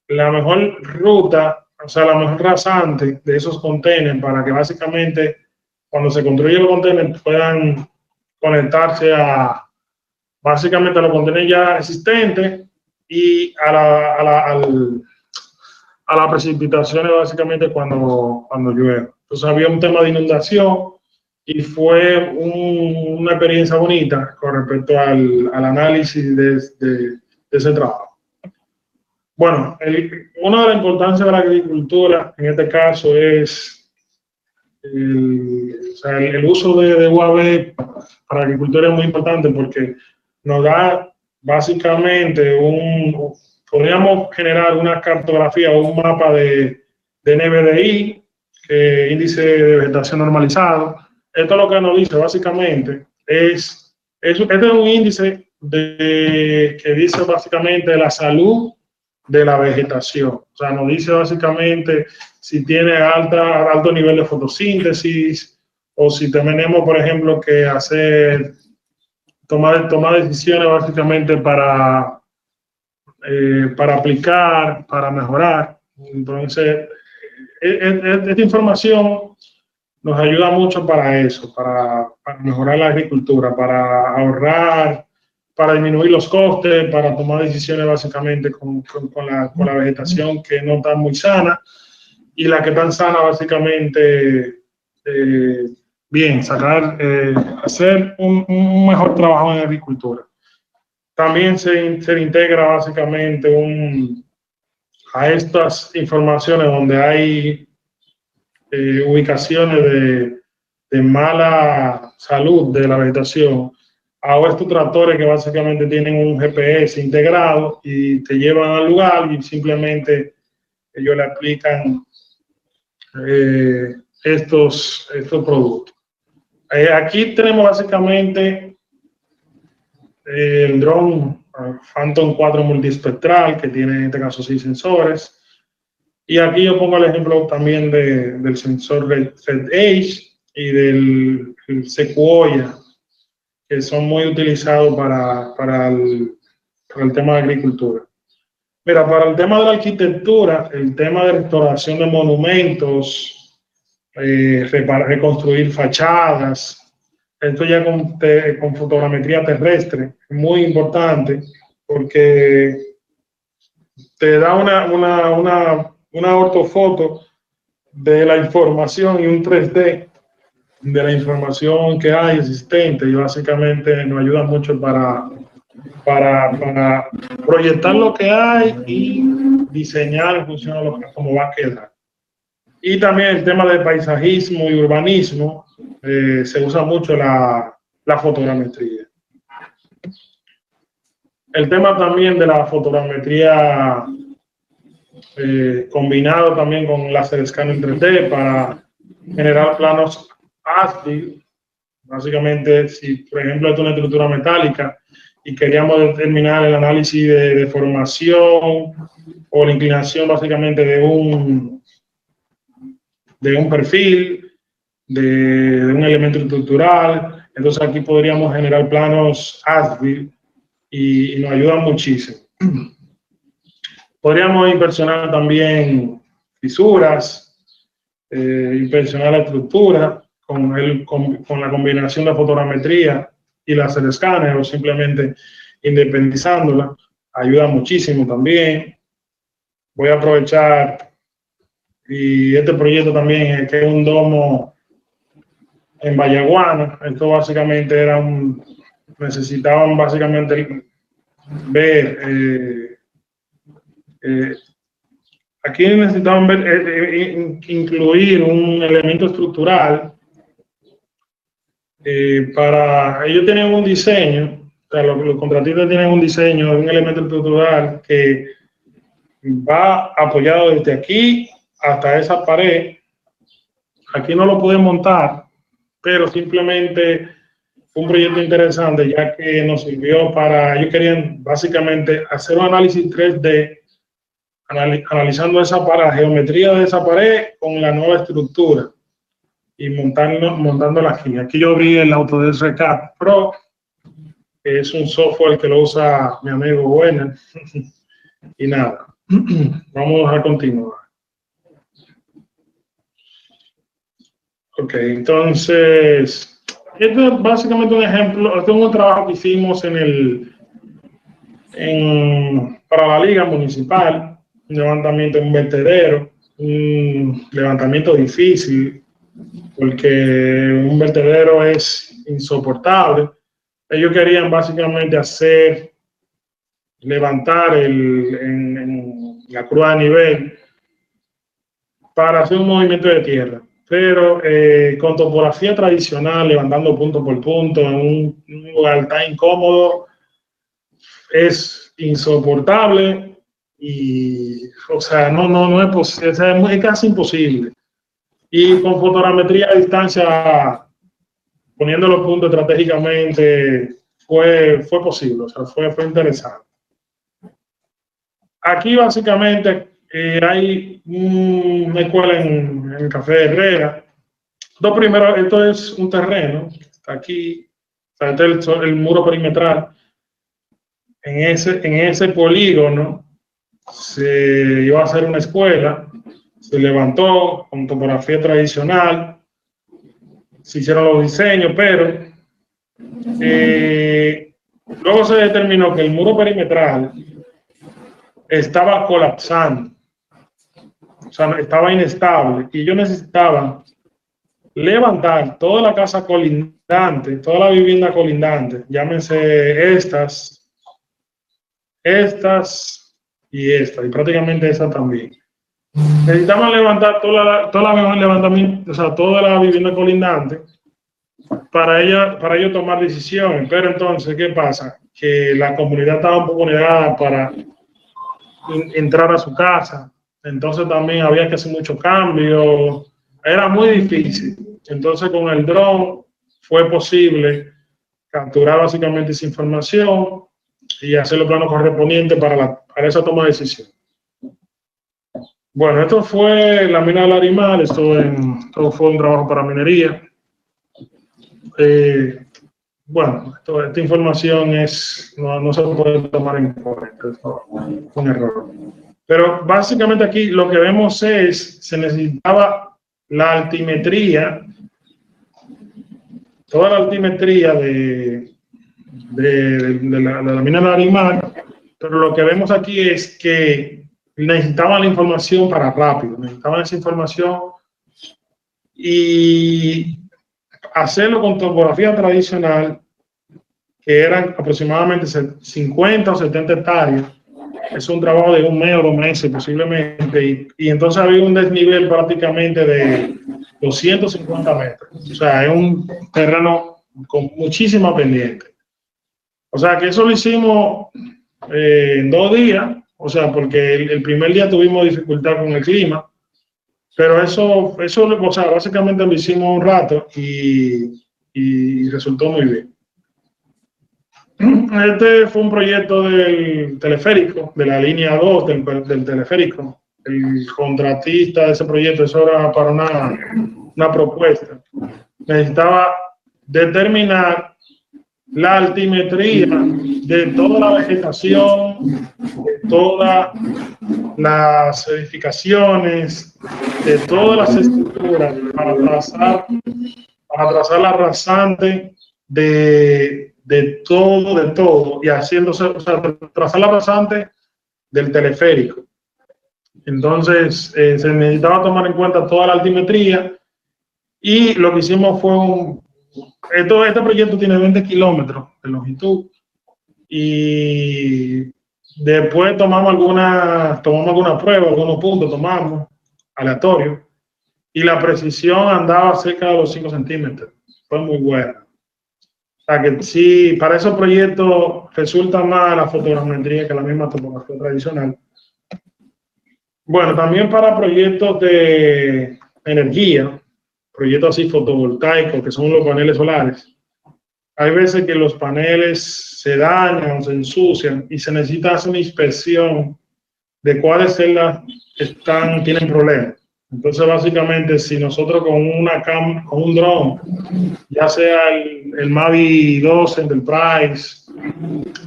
la mejor ruta, o sea, la mejor rasante de esos conteners para que básicamente cuando se construyen los conteners puedan conectarse básicamente a los conteners ya existentes y a las precipitaciones básicamente cuando llueve. Entonces había un tema de inundación y fue una experiencia bonita con respecto al análisis de ese trabajo. Bueno, una de las importancias de la agricultura en este caso es el uso de UAV para la agricultura es muy importante porque nos da básicamente podríamos generar una cartografía o un mapa de NVDI, índice de vegetación normalizado. Esto lo que nos dice básicamente este es un índice que dice básicamente la salud de la vegetación. O sea, nos dice básicamente si tiene alto nivel de fotosíntesis o si tenemos, por ejemplo, que tomar decisiones básicamente para aplicar, para mejorar. Entonces, esta información nos ayuda mucho para eso, para mejorar la agricultura, para ahorrar, para disminuir los costes, para tomar decisiones básicamente con la vegetación que no está muy sana y la que está sana básicamente bien, hacer un mejor trabajo en agricultura. También se integra básicamente a estas informaciones donde hay ubicaciones de mala salud de la vegetación, a estos tractores que básicamente tienen un GPS integrado y te llevan al lugar y simplemente ellos le aplican estos productos. Aquí tenemos básicamente el dron Phantom 4 multiespectral, que tiene en este caso 6 sensores. Y aquí yo pongo el ejemplo también del sensor Red Edge y del Sequoia, que son muy utilizados para el tema de agricultura. Mira, para el tema de la arquitectura, el tema de restauración de monumentos, reconstruir fachadas, esto ya con fotogrametría terrestre, es muy importante porque te da una ortofoto de la información y un 3D de la información que hay existente, y básicamente nos ayuda mucho para para proyectar lo que hay y diseñar en función de cómo va a quedar. Y también el tema de paisajismo y urbanismo, se usa mucho la fotogrametría. El tema también de la fotogrametría combinado también con láser escáner en 3D para generar planos ASTI. Básicamente, si por ejemplo es una estructura metálica y queríamos determinar el análisis de deformación o la inclinación básicamente de un perfil, de un elemento estructural, entonces aquí podríamos generar planos ASTI y nos ayudan muchísimo. Podríamos inspeccionar también fisuras, inspeccionar la estructura con la combinación de fotogrametría y láser escáner o simplemente independizándola. Ayuda muchísimo también. Voy a aprovechar y este proyecto también, que es un domo en Vallaguana. Esto básicamente era necesitaban básicamente ver, aquí necesitaban ver, incluir un elemento estructural. Ellos tienen un diseño, o sea, los contratistas tienen un diseño de un elemento estructural que va apoyado desde aquí hasta esa pared. Aquí no lo pueden montar, pero simplemente fue un proyecto interesante, ya que nos sirvió ellos querían básicamente hacer un análisis 3D, analizando la geometría de esa pared con la nueva estructura y montándola aquí. Aquí yo abrí el Autodesk Recap Pro, que es un software que lo usa mi amigo Werner. Y nada, vamos a continuar. Ok, entonces, esto es básicamente un ejemplo, esto es un trabajo que hicimos para la liga municipal, un levantamiento en un vertedero, un levantamiento difícil, porque un vertedero es insoportable. Ellos querían básicamente levantar en la cruz de nivel para hacer un movimiento de tierra, pero con topografía tradicional, levantando punto por punto en un lugar tan incómodo, es insoportable y, o sea, no es posible, es casi imposible. Y con fotogrametría a distancia, poniendo los puntos estratégicamente, fue posible, o sea, fue interesante. Aquí básicamente hay una escuela en Café de Herrera. Primero, esto es un terreno, aquí, este es el muro perimetral. En ese polígono se iba a hacer una escuela, se levantó con topografía tradicional, se hicieron los diseños, pero luego se determinó que el muro perimetral estaba colapsando, o sea, estaba inestable, y ellos necesitaban levantar toda la casa colindante, toda la vivienda colindante, llámense estas y prácticamente esta también. Necesitaban levantar toda la vivienda colindante para ellos tomar decisiones, pero entonces, ¿qué pasa? Que la comunidad estaba un poco negada para entrar a su casa, entonces también había que hacer mucho cambio, era muy difícil. Entonces con el dron fue posible capturar básicamente esa información y hacer los planos correspondientes para esa toma de decisión. Bueno, esto fue la mina de Larimar, esto fue un trabajo para minería. Bueno, esta información no se puede tomar en cuenta, es un error. Pero básicamente aquí lo que vemos se necesitaba la altimetría, toda la altimetría de la mina de Larimar, pero lo que vemos aquí es que necesitaban la información para rápido, necesitaban esa información y hacerlo con topografía tradicional que eran aproximadamente 50 o 70 hectáreas. Es un trabajo de 1 mes o 2 meses posiblemente, y entonces había un desnivel prácticamente de 250 metros. O sea, es un terreno con muchísima pendiente. O sea, que eso lo hicimos en 2 días, o sea, porque el primer día tuvimos dificultad con el clima, pero eso, o sea, básicamente lo hicimos un rato y resultó muy bien. Este fue un proyecto del teleférico, de la línea 2 del teleférico. El contratista de ese proyecto, eso era para una propuesta. Necesitaba determinar la altimetría de toda la vegetación, de todas las edificaciones, de todas las estructuras para trazar la rasante de todo, y haciéndose, o sea, trazar la rasante del teleférico. Entonces, se necesitaba tomar en cuenta toda la altimetría, y lo que hicimos fue este proyecto tiene 20 kilómetros de longitud, y después tomamos alguna prueba, algunos puntos tomamos, aleatorios, y la precisión andaba cerca de los 5 centímetros. Fue muy buena. O sea que sí, para esos proyectos resulta más la fotogrametría que la misma topografía tradicional. Bueno, también para proyectos de energía, proyectos así fotovoltaicos, que son los paneles solares, hay veces que los paneles se dañan, se ensucian, y se necesita hacer una inspección de cuáles celdas tienen problemas. Entonces, básicamente, si nosotros con un dron, ya sea el Mavic 2 Enterprise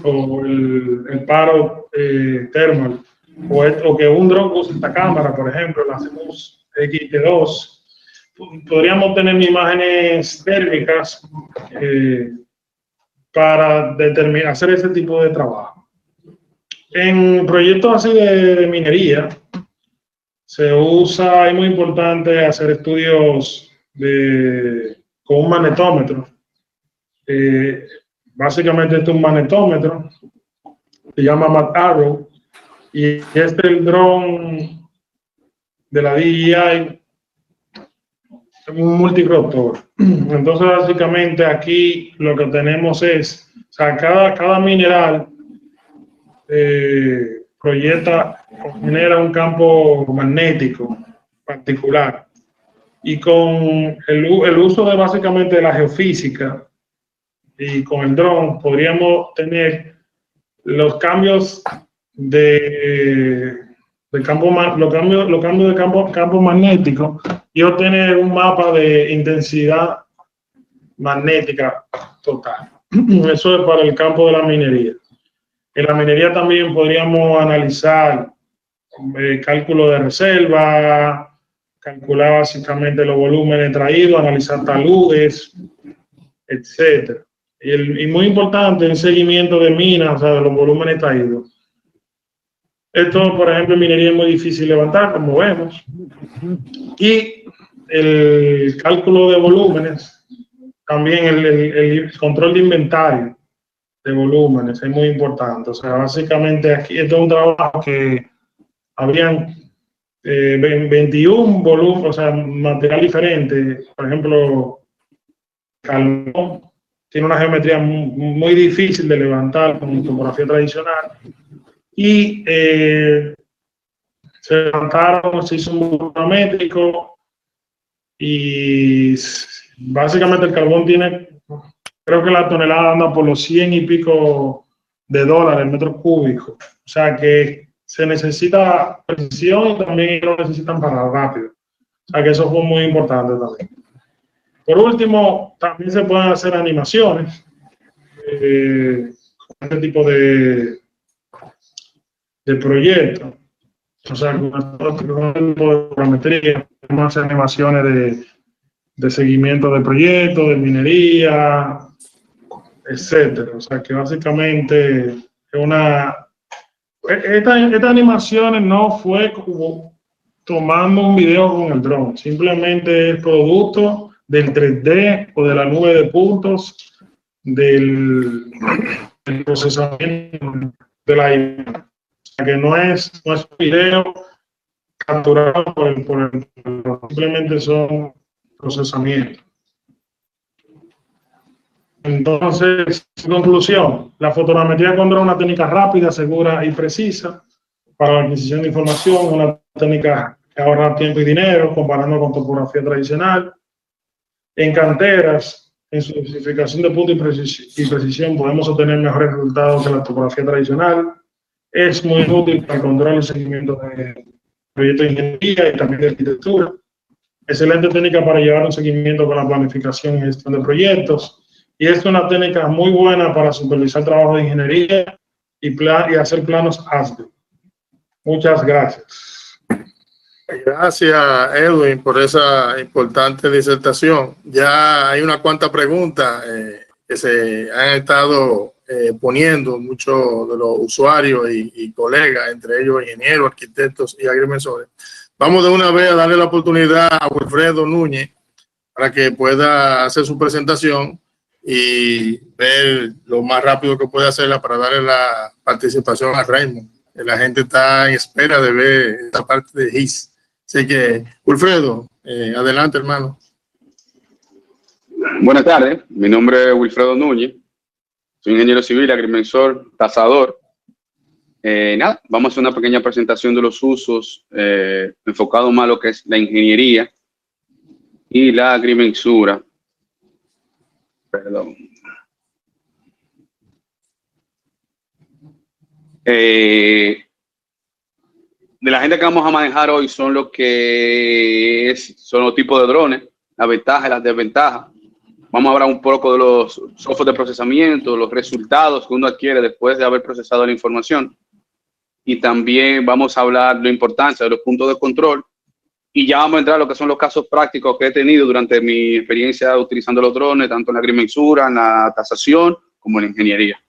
o el Parrot Thermal, o que un dron use esta cámara, por ejemplo, la Zeus XT2, podríamos tener imágenes térmicas para hacer ese tipo de trabajo. En proyectos así de minería, es muy importante hacer estudios con un magnetómetro. Básicamente este es un magnetómetro, se llama Mad Arrow, y este es el dron de la DJI, un multirotor. Entonces, básicamente aquí lo que tenemos es, o sea, cada mineral genera un campo magnético particular, y con el uso de básicamente la geofísica y con el dron podríamos tener los cambios de campo magnético, y obtener un mapa de intensidad magnética total. Eso es para el campo de la minería. En la minería también podríamos analizar cálculo de reserva, calcular básicamente los volúmenes traídos, analizar taludes, etc. Y muy importante, el seguimiento de minas, o sea, de los volúmenes traídos. Esto, por ejemplo, en minería es muy difícil levantar, como vemos. Y el cálculo de volúmenes, también el control de inventario de volúmenes es muy importante. O sea, básicamente aquí esto es un trabajo que habrían 21 volúmenes, o sea, material diferente. Por ejemplo, carbón tiene una geometría muy difícil de levantar con topografía tradicional, y se levantaron, se hizo un volumétrico, y básicamente el carbón tiene, creo que la tonelada anda por los 100 y pico de dólares metros cúbicos. O sea que se necesita precisión, y también lo necesitan para rápido. O sea que eso fue muy importante también. Por último, también se pueden hacer animaciones con este tipo de proyectos. O sea, con este tipo de programatría, podemos hacer animaciones de seguimiento de proyectos, de minería, etcétera. O sea, que básicamente estas animaciones no fue como tomando un video con el dron, simplemente es producto del 3D o de la nube de puntos del procesamiento de la imagen. O sea, que no es video capturado simplemente son procesamientos. Entonces, en conclusión, la fotogrametría con dron es una técnica rápida, segura y precisa para la adquisición de información, una técnica que ahorra tiempo y dinero comparando con topografía tradicional. En canteras, en su especificación de punto y precisión, podemos obtener mejores resultados que la topografía tradicional. Es muy útil para el control y seguimiento de proyectos de ingeniería y también de arquitectura. Excelente técnica para llevar un seguimiento con la planificación y gestión de proyectos. Y es una técnica muy buena para supervisar trabajo de ingeniería y hacer planos ASBE. Muchas gracias. Gracias, Edwin, por esa importante disertación. Ya hay unas cuantas preguntas que se han estado poniendo muchos de los usuarios y colegas, entre ellos ingenieros, arquitectos y agrimensores. Vamos de una vez a darle la oportunidad a Wilfredo Núñez para que pueda hacer su presentación y ver lo más rápido que puede hacerla para darle la participación a Raymond. La gente está en espera de ver esta parte de GIS. Así que, Wilfredo, adelante, hermano. Buenas tardes, mi nombre es Wilfredo Núñez, soy ingeniero civil, agrimensor, tasador. Nada, vamos a hacer una pequeña presentación de los usos, enfocado más a lo que es la ingeniería y la agrimensura. Perdón. De la gente que vamos a manejar hoy son los tipos de drones, las ventajas y las desventajas. Vamos a hablar un poco de los software de procesamiento, los resultados que uno adquiere después de haber procesado la información. Y también vamos a hablar de la importancia de los puntos de control. Y ya vamos a entrar a lo que son los casos prácticos que he tenido durante mi experiencia utilizando los drones, tanto en la agrimensura, en la tasación, como en la ingeniería.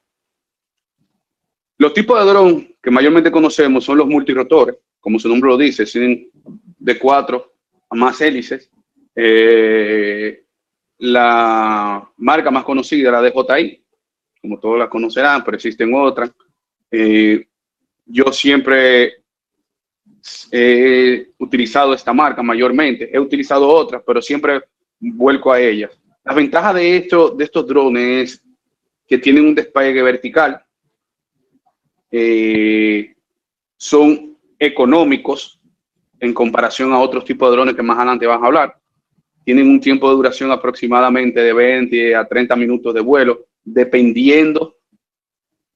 Los tipos de dron que mayormente conocemos son los multirotores, como su nombre lo dice, tienen de 4 a más hélices. La marca más conocida es la DJI, como todos la conocerán, pero existen otras. Yo siempre he utilizado esta marca mayormente, he utilizado otras, pero siempre vuelco a ellas. La ventaja de estos drones es que tienen un despegue vertical, son económicos en comparación a otros tipos de drones que más adelante van a hablar. Tienen un tiempo de duración aproximadamente de 20 a 30 minutos de vuelo, dependiendo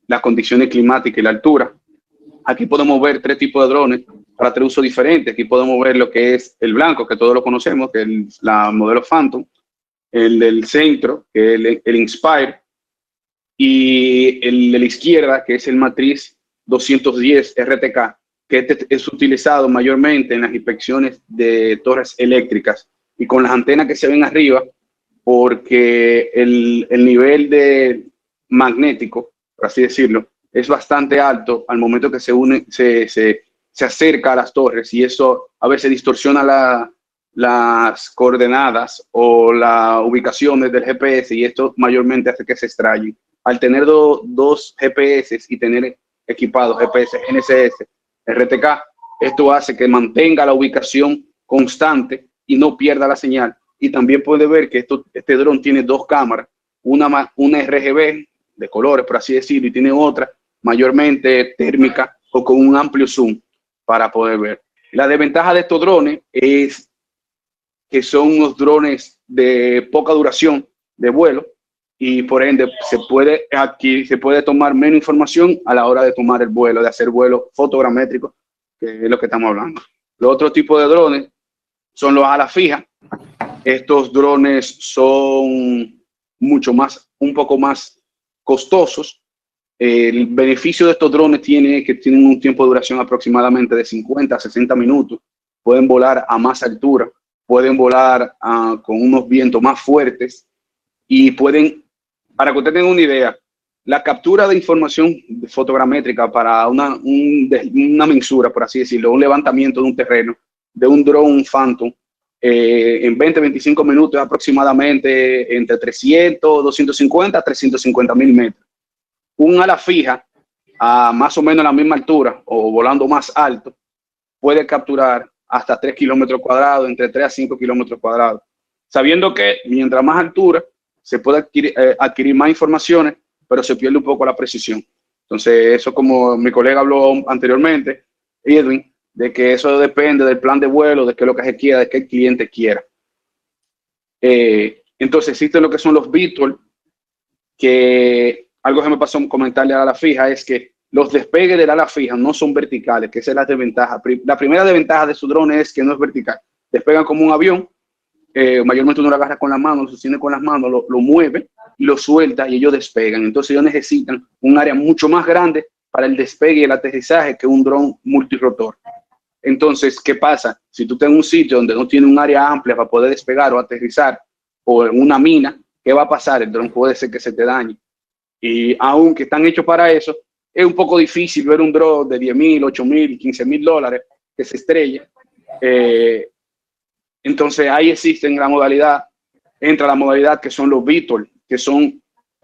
las condiciones climáticas y la altura. Aquí podemos ver 3 tipos de drones para 3 usos diferentes. Aquí podemos ver lo que es el blanco, que todos lo conocemos, que es la modelo Phantom, el del centro, que es el Inspire, y el de la izquierda, que es el Matriz 210 RTK, que este es utilizado mayormente en las inspecciones de torres eléctricas y con las antenas que se ven arriba, porque el nivel de magnético, por así decirlo, es bastante alto al momento que se acerca a las torres, y eso a veces distorsiona las coordenadas o las ubicaciones del GPS, y esto mayormente hace que se extrayen. Al tener dos GPS y tener equipados GPS GNSS, RTK, esto hace que mantenga la ubicación constante y no pierda la señal. Y también puede ver que este dron tiene 2 cámaras, una RGB de colores, por así decirlo, y tiene otra mayormente térmica o con un amplio zoom para poder ver. La desventaja de estos drones es que son unos drones de poca duración de vuelo, y por ende se puede tomar menos información a la hora de tomar el vuelo, de hacer vuelo fotogramétrico, que es lo que estamos hablando. Los otros tipos de drones son los alas fijas. Estos drones son un poco más costosos. El beneficio de estos drones tiene que tienen un tiempo de duración aproximadamente de 50 a 60 minutos. Pueden volar a más altura, pueden volar con unos vientos más fuertes, y pueden, para que ustedes tengan una idea, la captura de información fotogramétrica para una mensura, por así decirlo, un levantamiento de un terreno, de un drone Phantom, en 20-25 minutos aproximadamente entre 300, 250 a 350.000 metros. Un ala fija a más o menos la misma altura o volando más alto puede capturar hasta 3 kilómetros cuadrados, entre 3 a 5 kilómetros cuadrados, sabiendo que mientras más altura se puede adquirir más informaciones, pero se pierde un poco la precisión. Entonces, eso, como mi colega habló anteriormente, Edwin, de que eso depende del plan de vuelo, de qué es lo que se quiera, de qué el cliente quiera. Entonces, existen lo que son los VTOL, que algo que me pasó comentarle a la fija es que los despegues del ala fija no son verticales, que esa es la desventaja. La primera desventaja de su drone es que no es vertical. Despegan como un avión, mayormente uno lo agarra con las manos, lo sostiene con las manos, lo mueve y lo suelta y ellos despegan. Entonces ellos necesitan un área mucho más grande para el despegue y el aterrizaje que un dron multirotor. Entonces, ¿qué pasa? Si tú estás en un sitio donde no tiene un área amplia para poder despegar o aterrizar, o en una mina, ¿qué va a pasar? El dron puede ser que se te dañe. Y aunque están hechos para eso, es un poco difícil ver un drone de $10,000, $8,000, $15,000 que se estrelle. Entonces ahí existen entra la modalidad que son los VTOL, que son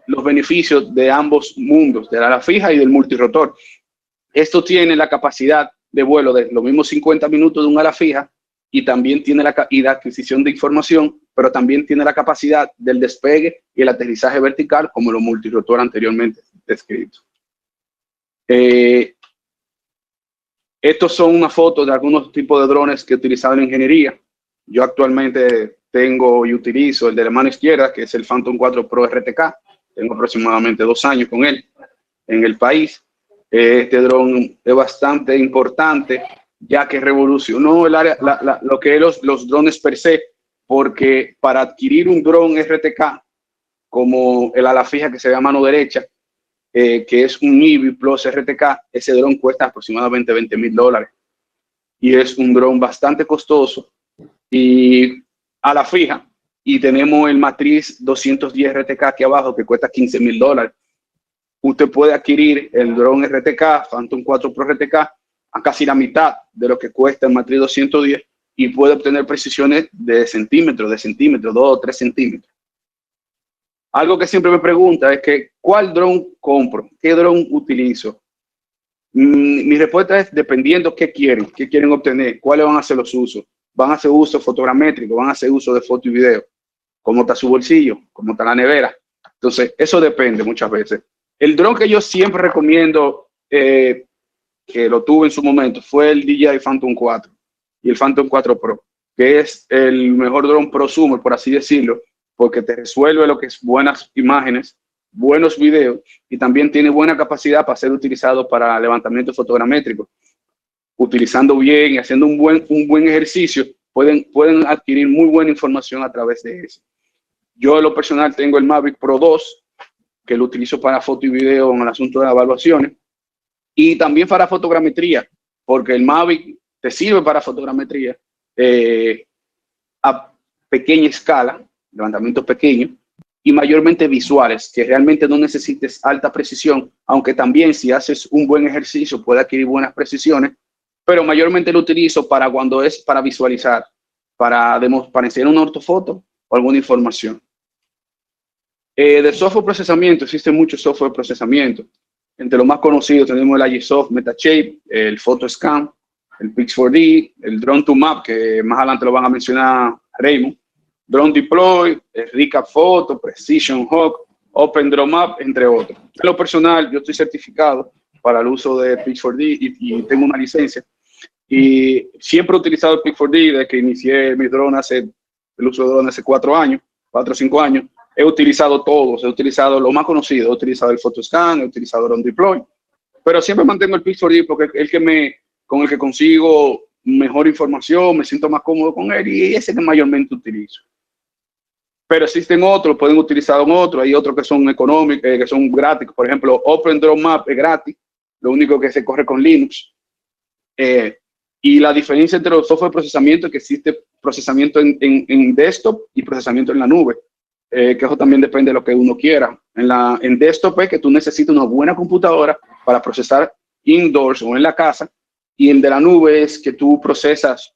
los beneficios de ambos mundos, de la ala fija y del multirotor. Esto tiene la capacidad de vuelo de los mismos 50 minutos de un ala fija y también tiene la adquisición de información, pero también tiene la capacidad del despegue y el aterrizaje vertical como los multirotor anteriormente descritos. Estos son una foto de algunos tipos de drones que he utilizado en ingeniería. Yo actualmente tengo y utilizo el de la mano izquierda, que es el Phantom 4 Pro RTK. Tengo aproximadamente 2 años con él en el país. Este dron es bastante importante, ya que revolucionó el área, lo que es los drones per se, porque para adquirir un dron RTK, como el ala fija que se ve a mano derecha, que es un Eevee Plus RTK, ese dron cuesta aproximadamente $20,000 y es un dron bastante costoso y a la fija. Y tenemos el Matriz 210 RTK aquí abajo que cuesta $15,000. Usted puede adquirir el dron RTK, Phantom 4 Pro RTK, a casi la mitad de lo que cuesta el Matriz 210 y puede obtener precisiones de centímetros, 2 o 3 centímetros. Algo que siempre me pregunta es que, ¿cuál dron compro? ¿Qué dron utilizo? Mi respuesta es dependiendo qué quieren obtener, cuáles van a ser los usos. Van a hacer uso fotogramétrico, van a hacer uso de foto y video, cómo está su bolsillo, cómo está la nevera. Entonces, eso depende muchas veces. El dron que yo siempre recomiendo, que lo tuve en su momento, fue el DJI Phantom 4 y el Phantom 4 Pro, que es el mejor dron prosumer, por así decirlo, porque te resuelve lo que es buenas imágenes, buenos videos y también tiene buena capacidad para ser utilizado para levantamiento fotogramétrico. Utilizando bien y haciendo un buen ejercicio, pueden adquirir muy buena información a través de eso. Yo en lo personal tengo el Mavic Pro 2, que lo utilizo para foto y video en el asunto de las evaluaciones, y también para fotogrametría, porque el Mavic te sirve para fotogrametría a pequeña escala, levantamientos pequeños, y mayormente visuales, que realmente no necesites alta precisión, aunque también si haces un buen ejercicio puede adquirir buenas precisiones, pero mayormente lo utilizo para cuando es para visualizar, para enseñar una ortofoto o alguna información. De software procesamiento, existen muchos software de procesamiento. Entre los más conocidos tenemos el Agisoft Metashape, el PhotoScan, el Pix4D, el Drone2Map, que más adelante lo van a mencionar Raymond, Drone Deploy, el Recap Photo, Precision Hawk, OpenDrawMap, entre otros. En lo personal, yo estoy certificado para el uso de Pix4D y tengo una licencia. Y siempre he utilizado el Pix4D desde que inicié mi drone el uso de drone hace 4 o 5 años. He utilizado todos, he utilizado lo más conocido, he utilizado el PhotoScan, he utilizado el Drone Deploy, pero siempre mantengo el Pix4D porque es el con el que consigo mejor información, me siento más cómodo con él y ese que mayormente utilizo. Pero existen otros, pueden utilizar otros, hay otros que son económicos, que son gratis. Por ejemplo, OpenDrawMap es gratis, lo único que se corre con Linux. Y la diferencia entre los software de procesamiento es que existe procesamiento en desktop y procesamiento en la nube, que eso también depende de lo que uno quiera. En desktop es que tú necesitas una buena computadora para procesar indoors o en la casa, y el de la nube es que tú procesas,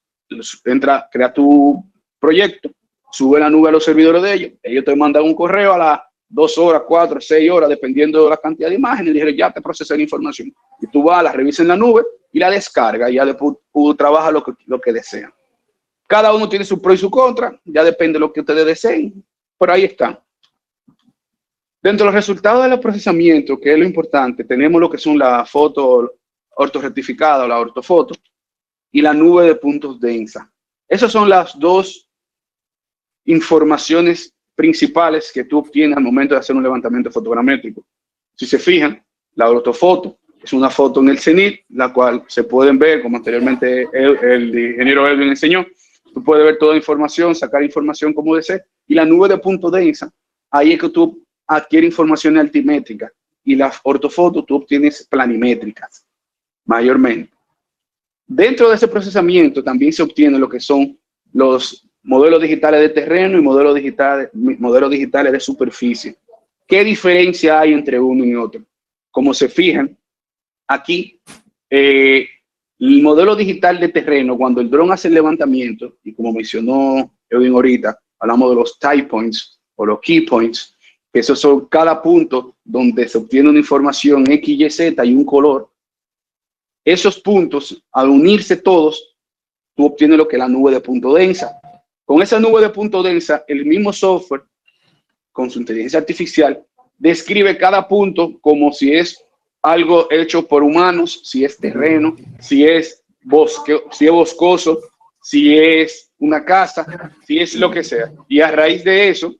crea tu proyecto, sube la nube a los servidores de ellos te mandan un correo a las 2 horas, 4, 6 horas, dependiendo de la cantidad de imágenes, y dijeron, ya te procesé la información. Y tú vas, la revisas en la nube y la descarga, y ya después tú trabajas lo que desean. Cada uno tiene su pro y su contra, ya depende de lo que ustedes deseen, pero ahí está. Dentro de los resultados del procesamiento, que es lo importante, tenemos lo que son la foto ortorrectificada o la ortofoto y la nube de puntos densa. Esas son las dos informaciones principales que tú obtienes al momento de hacer un levantamiento fotogramétrico. Si se fijan, la ortofoto es una foto en el cenit, la cual se pueden ver, como anteriormente el ingeniero Edwin enseñó. Tú puedes ver toda información, sacar información como desees. Y la nube de punto densa, ahí es que tú adquieres información altimétrica. Y la ortofoto tú obtienes planimétricas, mayormente. Dentro de ese procesamiento también se obtiene lo que son los modelos digitales de terreno y modelos digitales de superficie. ¿Qué diferencia hay entre uno y otro? Como se fijan, aquí el modelo digital de terreno, cuando el dron hace el levantamiento, y como mencionó Edwin ahorita, hablamos de los type points o los key points, que esos son cada punto donde se obtiene una información X, Y, Z y un color. Esos puntos, al unirse todos, tú obtienes lo que es la nube de punto densa. Con esa nube de punto densa, el mismo software, con su inteligencia artificial, describe cada punto como si es algo hecho por humanos, si es terreno, si es bosque, si es boscoso, si es una casa, si es lo que sea. Y a raíz de eso,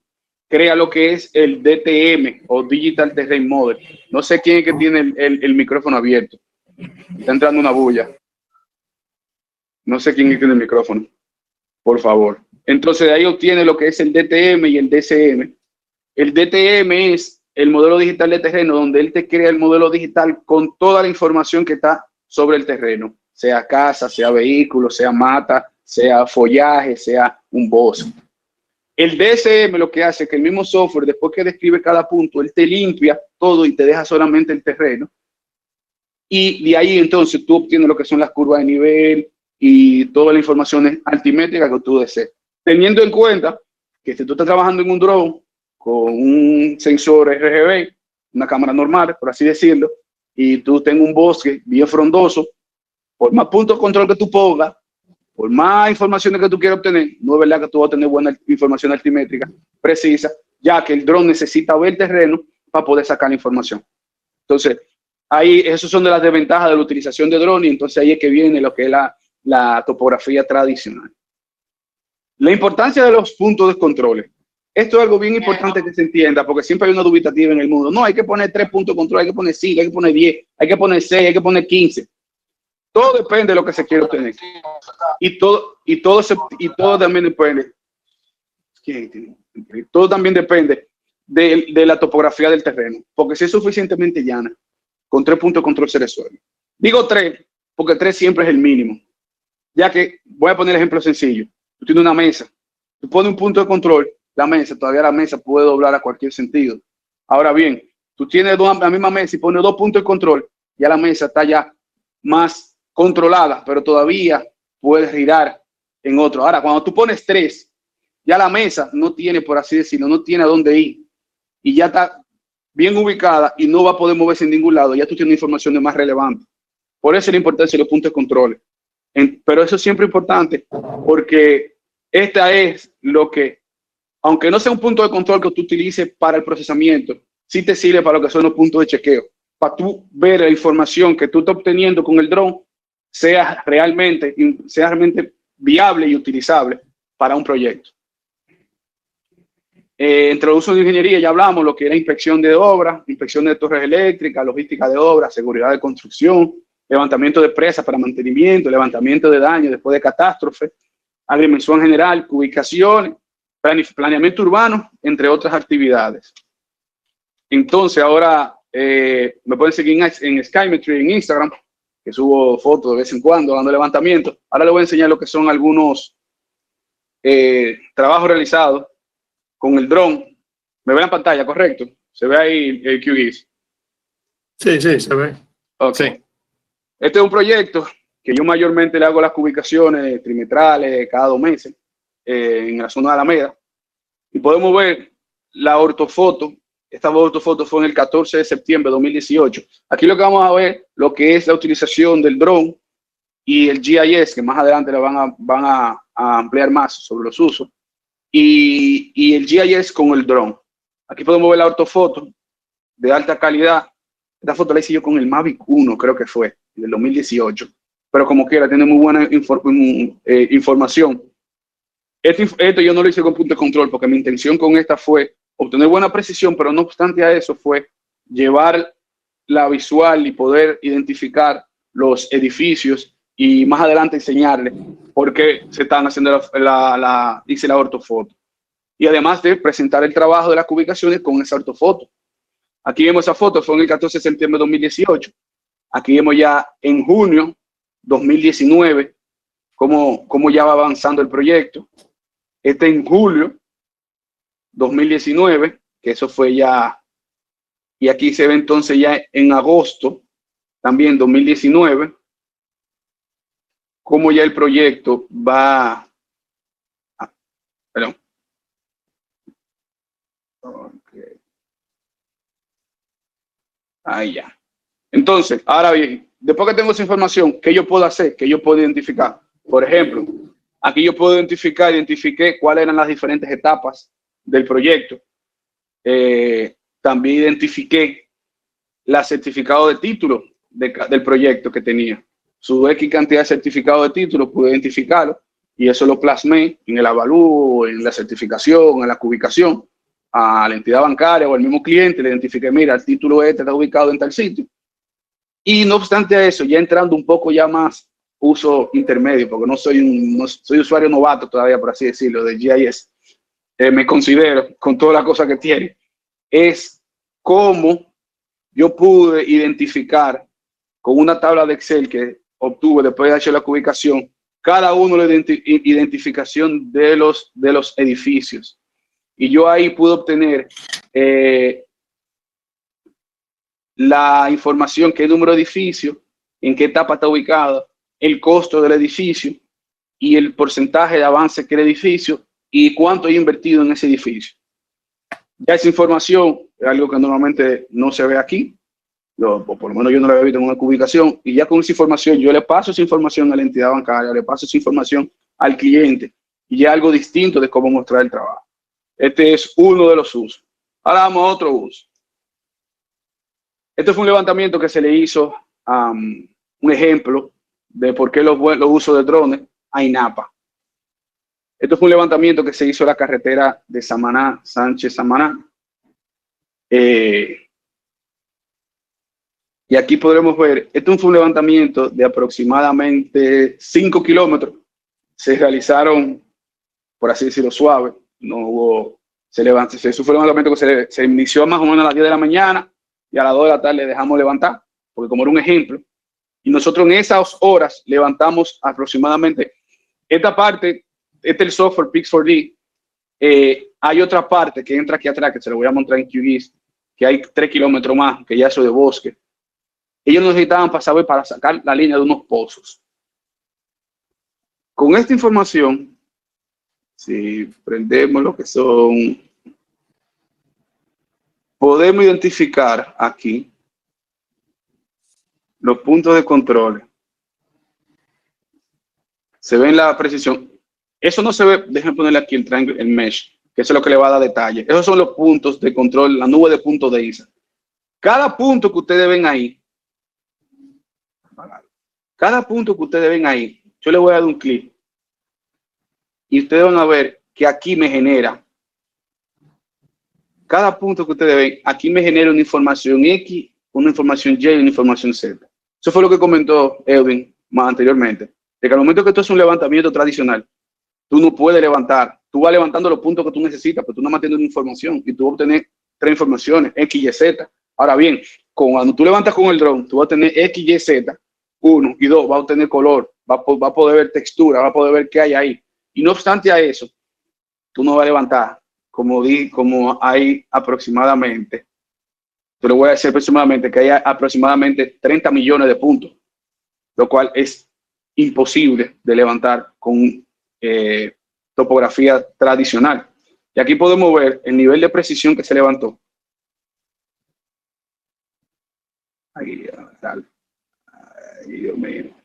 crea lo que es el DTM o Digital Terrain Model. No sé quién es que tiene el micrófono abierto. Está entrando una bulla. No sé quién es que tiene el micrófono. Por favor. Entonces de ahí obtiene lo que es el DTM y el DCM. El DTM es el modelo digital de terreno, donde él te crea el modelo digital con toda la información que está sobre el terreno, sea casa, sea vehículo, sea mata, sea follaje, sea un bosque. El DCM lo que hace es que el mismo software, después que describe cada punto, él te limpia todo y te deja solamente el terreno. Y de ahí entonces tú obtienes lo que son las curvas de nivel y toda la información altimétrica que tú desees. Teniendo en cuenta que si tú estás trabajando en un drone con un sensor RGB, una cámara normal, por así decirlo, y tú tengas un bosque bien frondoso, por más puntos de control que tú pongas, por más informaciones que tú quieras obtener, no es verdad que tú vas a tener buena información altimétrica precisa, ya que el drone necesita ver el terreno para poder sacar la información. Entonces, ahí, esos son de las desventajas de la utilización de drones, y entonces ahí es que viene lo que es la topografía tradicional. La importancia de los puntos de control. Esto es algo bien importante que se entienda, porque siempre hay una dubitativa en el mundo. No, hay que poner 3 puntos de control, hay que poner 5, hay que poner 10, hay que poner 6, hay que poner 15. Todo depende de lo que se quiere obtener. Y todo también depende. Todo también depende de la topografía del terreno. Porque si es suficientemente llana, con 3 puntos de control se resuelve. Digo 3, porque 3 siempre es el mínimo. Ya que, voy a poner el ejemplo sencillo. Tú tienes una mesa, tú pones un punto de control, todavía la mesa puede doblar a cualquier sentido. Ahora bien, tú tienes la misma mesa y pones 2 puntos de control, ya la mesa está ya más controlada, pero todavía puedes girar en otro. Ahora, cuando tú pones 3, ya la mesa no tiene, por así decirlo, no tiene a dónde ir y ya está bien ubicada y no va a poder moverse en ningún lado. Ya tú tienes información más relevante. Por eso es la importancia de los puntos de control. Pero eso es siempre importante porque esta es lo que, aunque no sea un punto de control que tú utilices para el procesamiento, sí te sirve para lo que son los puntos de chequeo, para tú ver la información que tú estás obteniendo con el dron sea realmente viable y utilizable para un proyecto. Entre los usos de ingeniería ya hablamos lo que era inspección de obras, inspección de torres eléctricas, logística de obras, seguridad de construcción, levantamiento de presas para mantenimiento, levantamiento de daños después de catástrofe, agrimensor general, ubicaciones, planeamiento urbano, entre otras actividades. Entonces ahora me pueden seguir en Skymetry, en Instagram, que subo fotos de vez en cuando dando levantamiento. Ahora les voy a enseñar lo que son algunos trabajos realizados con el dron. ¿Me ven en pantalla, correcto? ¿Se ve ahí el QGIS? Sí, se ve. Okay. Sí. Este es un proyecto que yo mayormente le hago las ubicaciones trimestrales, cada 2 meses. en la zona de Alameda, y podemos ver la ortofoto. Esta ortofoto fue en el 14 de septiembre de 2018. Aquí lo que vamos a ver, lo que es la utilización del dron y el GIS, que más adelante le van a ampliar más sobre los usos, y el GIS con el dron. Aquí podemos ver la ortofoto de alta calidad. Esta foto la hice yo con el Mavic 1, creo que fue, del 2018. Pero como quiera, tiene muy buena información. Esto yo no lo hice con punto de control, porque mi intención con esta fue obtener buena precisión, pero no obstante a eso fue llevar la visual y poder identificar los edificios y más adelante enseñarles por qué se están haciendo la ortofoto. Y además de presentar el trabajo de las ubicaciones con esa ortofoto. Aquí vemos esa foto, fue en el 14 de septiembre de 2018. Aquí vemos ya en junio 2019 cómo ya va avanzando el proyecto. En julio 2019, que eso fue ya, y aquí se ve entonces ya en agosto, también 2019, cómo ya el proyecto va, perdón. Okay. Ahí ya. Entonces, ahora bien, después que tengo esa información, ¿qué yo puedo hacer? ¿Qué yo puedo identificar? Por ejemplo, aquí yo puedo identifiqué cuáles eran las diferentes etapas del proyecto. También identifiqué la certificado de título del proyecto que tenía. Su X cantidad de certificado de título, pude identificarlo y eso lo plasmé en el avalúo, en la certificación, en la ubicación a la entidad bancaria o al mismo cliente. Le identifiqué, mira, el título está ubicado en tal sitio. Y no obstante a eso, ya entrando un poco ya más uso intermedio, porque no soy usuario novato todavía, por así decirlo, de GIS. Me considero, con todas las cosas que tiene, es cómo yo pude identificar con una tabla de Excel que obtuve después de hacer la ubicación, cada uno de la identificación de los edificios. Y yo ahí pude obtener la información, qué número de edificio, en qué etapa está ubicado, el costo del edificio y el porcentaje de avance que el edificio y cuánto he invertido en ese edificio. Ya esa información es algo que normalmente no se ve aquí, o por lo menos yo no la había visto en una ubicación, y ya con esa información yo le paso esa información a la entidad bancaria, le paso esa información al cliente, y ya algo distinto de cómo mostrar el trabajo. Este es uno de los usos. Ahora vamos a otro uso. Este fue un levantamiento que se le hizo, un ejemplo de por qué los usos de drones a INAPA. Esto fue un levantamiento que se hizo en la carretera de Samaná, Sánchez-Samaná. Y aquí podremos ver, esto fue un levantamiento de aproximadamente 5 kilómetros. Se realizaron, por así decirlo, suave. No hubo, eso fue un levantamiento que se inició más o menos a las 10 de la mañana y a las 2 de la tarde dejamos levantar, porque como era un ejemplo. Y nosotros en esas horas levantamos aproximadamente esta parte. Este es el software Pix4D. Hay otra parte que entra aquí atrás, que se lo voy a mostrar en QGIS, que hay 3 kilómetros más, que ya eso de bosque. Ellos necesitaban para sacar la línea de unos pozos. Con esta información, si prendemos lo que son, podemos identificar aquí los puntos de control. Se ve en la precisión. Eso no se ve, déjenme ponerle aquí el triángulo, el mesh, que eso es lo que le va a dar detalle. Esos son los puntos de control, la nube de puntos de ISA. Cada punto que ustedes ven ahí, yo le voy a dar un clic y ustedes van a ver que aquí me genera, cada punto que ustedes ven, aquí me genera una información X, una información Y y una información Z. Eso fue lo que comentó Edwin más anteriormente, de que al momento que esto es un levantamiento tradicional, tú no puedes levantar, tú vas levantando los puntos que tú necesitas, pero tú no más tienes una información y tú vas a obtener 3 informaciones, X, Y, Z. Ahora bien, cuando tú levantas con el drone, tú vas a tener X, Y, Z, 1 y 2, vas a obtener color, vas a poder ver textura, vas a poder ver qué hay ahí. Y no obstante a eso, tú no vas a levantar, como hay aproximadamente, te lo voy a decir aproximadamente, que hay aproximadamente 30 millones de puntos, lo cual es imposible de levantar con topografía tradicional. Y aquí podemos ver el nivel de precisión que se levantó. Ahí, dale. Ay, Dios mío.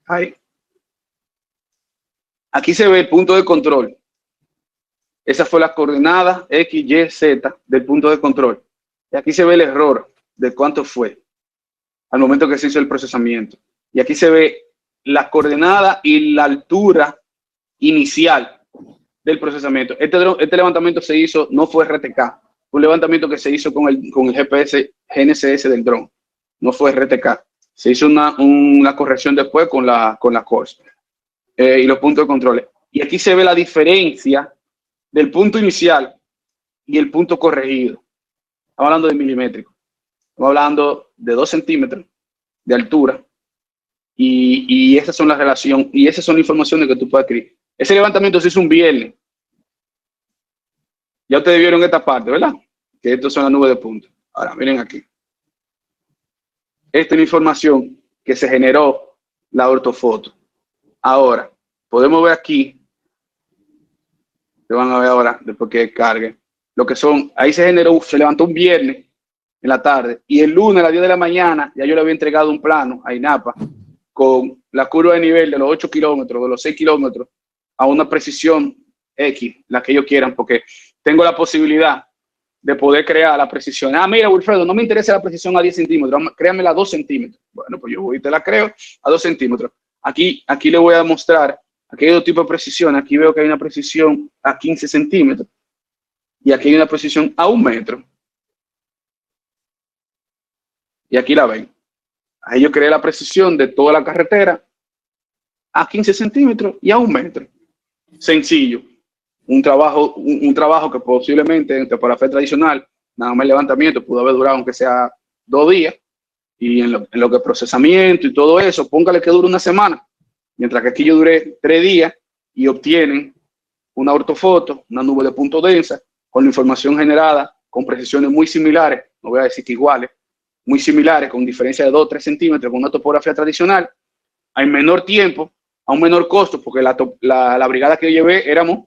Ahí. Aquí se ve el punto de control. Esa fue la coordenada X, Y, Z del punto de control. Y aquí se ve el error de cuánto fue al momento que se hizo el procesamiento. Y aquí se ve la coordenada y la altura inicial del procesamiento. Este levantamiento se hizo, no fue RTK, fue un levantamiento que se hizo con el GPS GNSS del dron, no fue RTK. Se hizo una corrección después con la CORS y los puntos de control. Y aquí se ve la diferencia del punto inicial y el punto corregido. Estamos hablando de milimétrico. Estamos hablando de 2 centímetros de altura. Y esas son las relaciones, y esas son las informaciones que tú puedes adquirir. Ese levantamiento se hizo un viernes. Ya ustedes vieron esta parte, ¿verdad? Que estos son las nubes de puntos. Ahora, miren aquí. Esta es la información que se generó la ortofoto. Ahora, podemos ver aquí, se van a ver ahora, después que cargue, lo que son, ahí se levantó un viernes en la tarde, y el lunes a las 10 de la mañana, ya yo le había entregado un plano a INAPA con la curva de nivel de los 8 kilómetros, de los 6 kilómetros, a una precisión X, la que ellos quieran, porque tengo la posibilidad de poder crear la precisión. Ah, mira, Wilfredo, no me interesa la precisión a 10 centímetros, créamela a 2 centímetros. Bueno, pues yo voy y te la creo a 2 centímetros. Aquí le voy a mostrar, aquí hay dos tipos de precisión. Aquí veo que hay una precisión a 15 centímetros y aquí hay una precisión a 1 metro. Y aquí la ven. Ahí yo creé la precisión de toda la carretera a 15 centímetros y a 1 metro. Sencillo. Un trabajo que posiblemente en topografía tradicional, nada más el levantamiento pudo haber durado aunque sea 2 días, y en lo que procesamiento y todo eso, póngale que dure 1 semana, mientras que aquí yo duré 3 días y obtienen una ortofoto, una nube de punto densa, con la información generada con precisiones muy similares, no voy a decir que iguales, muy similares, con diferencia de 2 o 3 centímetros, con una topografía tradicional, en menor tiempo, a un menor costo, porque la brigada que yo llevé éramos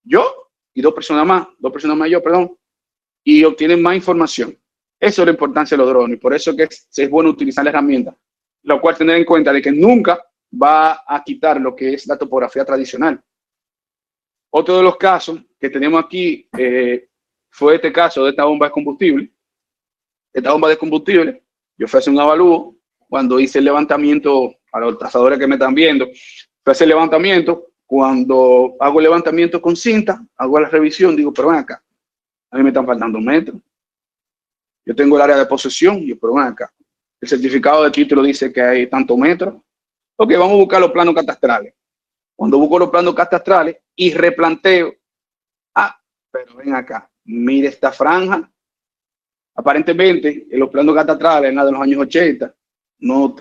yo y 2 personas más yo, y obtienen más información. Eso es la importancia de los drones, y por eso que es bueno utilizar la herramienta, lo cual tener en cuenta de que nunca va a quitar lo que es la topografía tradicional. Otro de los casos que tenemos aquí fue este caso de esta bomba de combustible. Esta bomba de combustible, yo fui a hacer un avalúo cuando hice el levantamiento, a los trazadores que me están viendo, fui a hacer el levantamiento. Cuando hago el levantamiento con cinta, hago la revisión, digo, pero ven acá, a mí me están faltando metros. Yo tengo el área de posesión, y yo, pero ven acá, el certificado de título dice que hay tantos metros. Ok, vamos a buscar los planos catastrales. Cuando busco los planos catastrales y replanteo, pero ven acá, mire esta franja. Aparentemente, en los planos catastrales, en la de los años 80,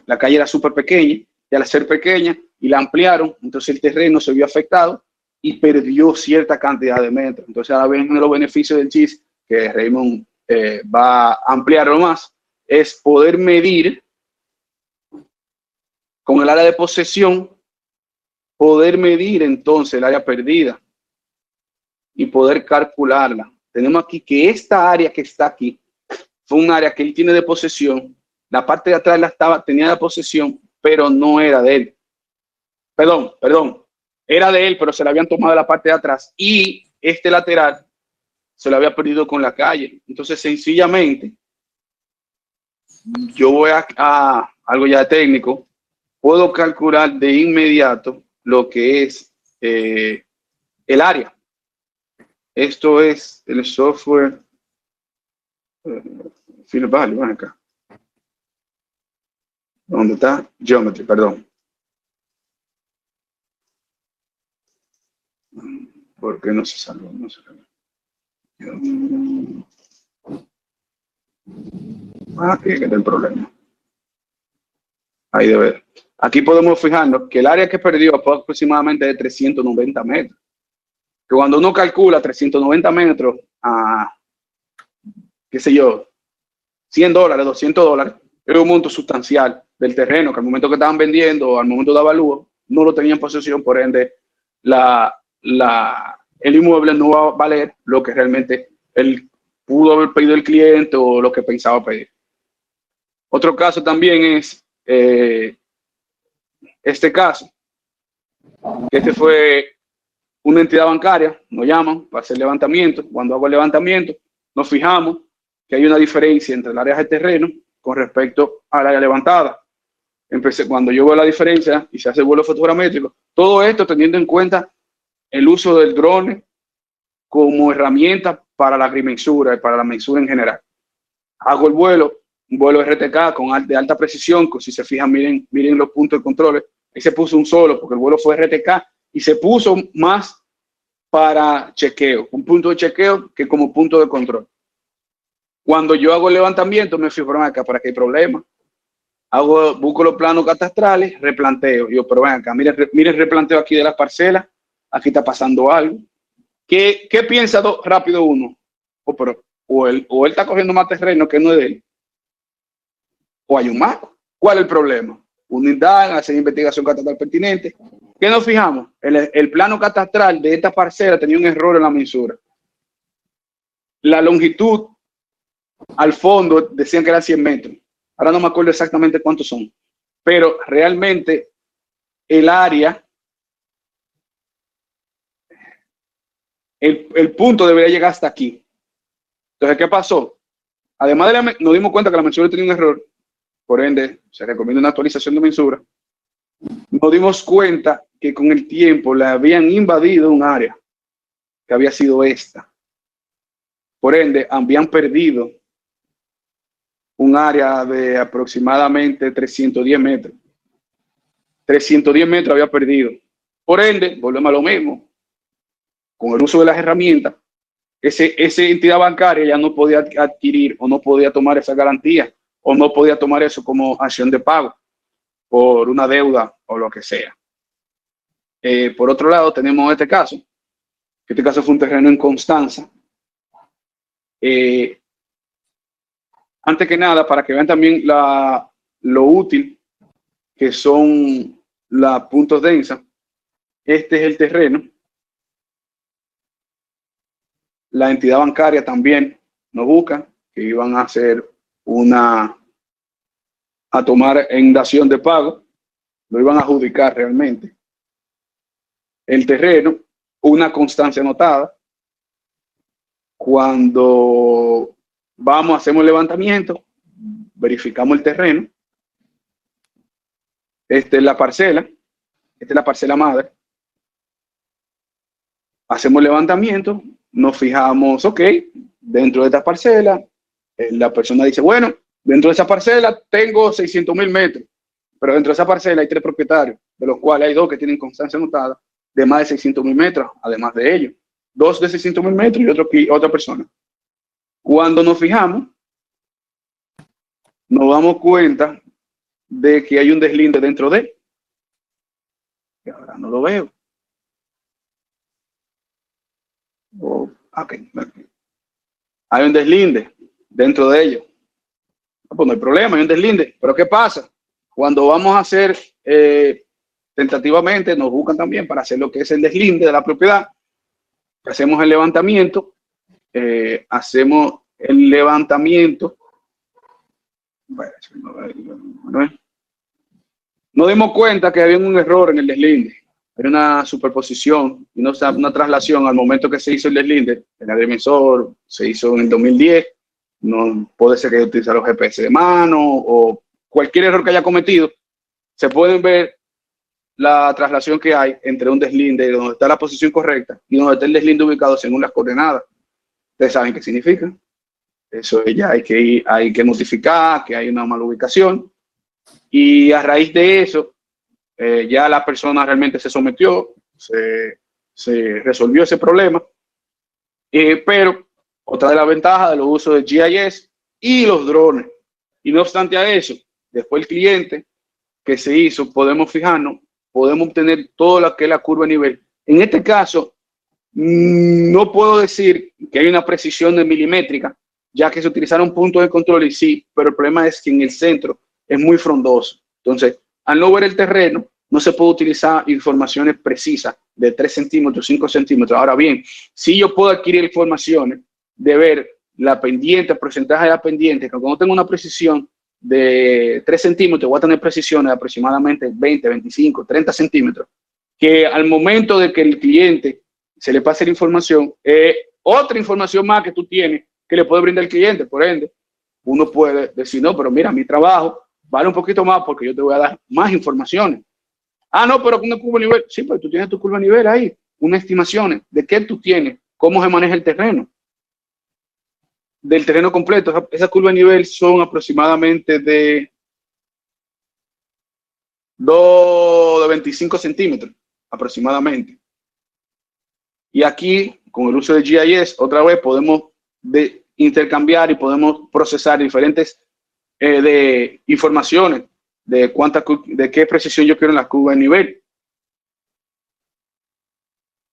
la calle era súper pequeña, y al ser pequeña, y la ampliaron, entonces el terreno se vio afectado y perdió cierta cantidad de metros. Entonces ahora ven los beneficios del GIS, que Raymond va a ampliarlo más, es poder medir con el área de posesión, poder medir entonces el área perdida y poder calcularla. Tenemos aquí que esta área que está aquí fue un área que él tiene de posesión, la parte de atrás tenía de posesión, pero no era de él. Perdón, era de él, pero se le habían tomado la parte de atrás, y este lateral se lo había perdido con la calle. Entonces, sencillamente, yo voy a algo ya técnico, puedo calcular de inmediato lo que es el área. Esto es el software Field Value, ven acá. ¿Dónde está? Geometry, perdón. ¿Por qué no se salvó? No se salvó. Aquí es que está el problema. Ahí debe ver. Aquí podemos fijarnos que el área que perdió fue aproximadamente de 390 metros. Que cuando uno calcula 390 metros a, qué sé yo, $100, $200, era un monto sustancial del terreno que al momento que estaban vendiendo o al momento de avalúo no lo tenían en posesión, por ende la el inmueble no va a valer lo que realmente él pudo haber pedido el cliente o lo que pensaba pedir. Otro caso también es este caso. Este fue una entidad bancaria, nos llaman para hacer levantamiento. Cuando hago el levantamiento, nos fijamos que hay una diferencia entre el área de terreno con respecto al área levantada. Cuando yo veo la diferencia y se hace el vuelo fotogramétrico, todo esto teniendo en cuenta el uso del drone como herramienta para la agrimensura y para la mensura en general. Hago el vuelo, un vuelo RTK de alta precisión, si se fijan, miren los puntos de control. Ahí se puso un solo porque el vuelo fue RTK y se puso más para chequeo, un punto de chequeo que como punto de control. Cuando yo hago el levantamiento, me fijo, ven acá, ¿para qué hay problema? Busco los planos catastrales, replanteo. Yo, pero ven acá, miren el replanteo aquí de las parcelas, aquí está pasando algo. ¿Qué piensa rápido uno? O él está cogiendo más terreno que no es de él. O hay un marco. ¿Cuál es el problema? Uno indaga, hace investigación catastral pertinente. ¿Qué nos fijamos? El plano catastral de esta parcela tenía un error en la mensura. La longitud al fondo decían que era 100 metros. Ahora no me acuerdo exactamente cuántos son. Pero realmente el área, el punto debería llegar hasta aquí. Entonces, ¿qué pasó? Además nos dimos cuenta que la mensura tenía un error. Por ende, se recomienda una actualización de mensura. Nos dimos cuenta que con el tiempo le habían invadido un área que había sido esta. Por ende, habían perdido un área de aproximadamente 310 metros. 310 metros había perdido. Por ende, volvemos a lo mismo. Con el uso de las herramientas, esa entidad bancaria ya no podía adquirir o no podía tomar esa garantía o no podía tomar eso como acción de pago por una deuda o lo que sea. Por otro lado, tenemos este caso, que este caso fue un terreno en Constanza. Antes que nada, para que vean también lo útil que son las puntos densas, este es el terreno. La entidad bancaria también nos busca, que iban a hacer a tomar en dación de pago, lo iban a adjudicar realmente. El terreno, una constancia anotada. Cuando hacemos el levantamiento, verificamos el terreno. Esta es la parcela madre. Hacemos el levantamiento, nos fijamos, ok, dentro de esta parcela, la persona dice, bueno, dentro de esa parcela tengo 600.000 metros, pero dentro de esa parcela hay 3 propietarios, de los cuales hay 2 que tienen constancia anotada de más de 600.000 metros, además de ellos. 2 de 600.000 metros y otra persona. Cuando nos fijamos, nos damos cuenta de que hay un deslinde dentro de él. Y ahora no lo veo. Okay. Hay un deslinde dentro de ellos. Pues no hay problema, hay un deslinde. Pero ¿qué pasa? Cuando vamos a hacer tentativamente, nos buscan también para hacer lo que es el deslinde de la propiedad. Hacemos el levantamiento. Nos dimos cuenta que había un error en el deslinde. Era una superposición y una traslación al momento que se hizo el deslinde. El agrimensor se hizo en el 2010. No puede ser que haya utilizado los GPS de mano o cualquier error que haya cometido. Se pueden ver la traslación que hay entre un deslinde donde está la posición correcta y donde está el deslinde ubicado según las coordenadas. Ustedes saben qué significa. Eso ya hay que notificar que hay una mala ubicación. Y a raíz de eso, ya la persona realmente se sometió, se resolvió ese problema. Pero otra de las ventajas de los usos de GIS y los drones. Y no obstante a eso, después el cliente que se hizo, podemos fijarnos, podemos obtener todo lo que es la curva de nivel. En este caso, no puedo decir que hay una precisión de milimétrica, ya que se utilizaron puntos de control y sí, pero el problema es que en el centro es muy frondoso. Entonces, al no ver el terreno, no se puede utilizar informaciones precisas de 3 centímetros, 5 centímetros. Ahora bien, si yo puedo adquirir informaciones de ver la pendiente, el porcentaje de la pendiente, que cuando tengo una precisión de 3 centímetros, voy a tener precisiones de aproximadamente 20, 25, 30 centímetros, que al momento de que el cliente se le pase la información, otra información más que tú tienes que le puede brindar el cliente. Por ende, uno puede decir, no, pero mira, mi trabajo vale un poquito más porque yo te voy a dar más informaciones. Ah, no, pero con una curva de nivel. Sí, pero tú tienes tu curva de nivel ahí, unas estimaciones de qué tú tienes, cómo se maneja el terreno, del terreno completo. Esa curva de nivel son aproximadamente de 25 centímetros, aproximadamente. Y aquí, con el uso de GIS, otra vez podemos intercambiar y podemos procesar diferentes de informaciones de qué precisión yo quiero en la curva de nivel.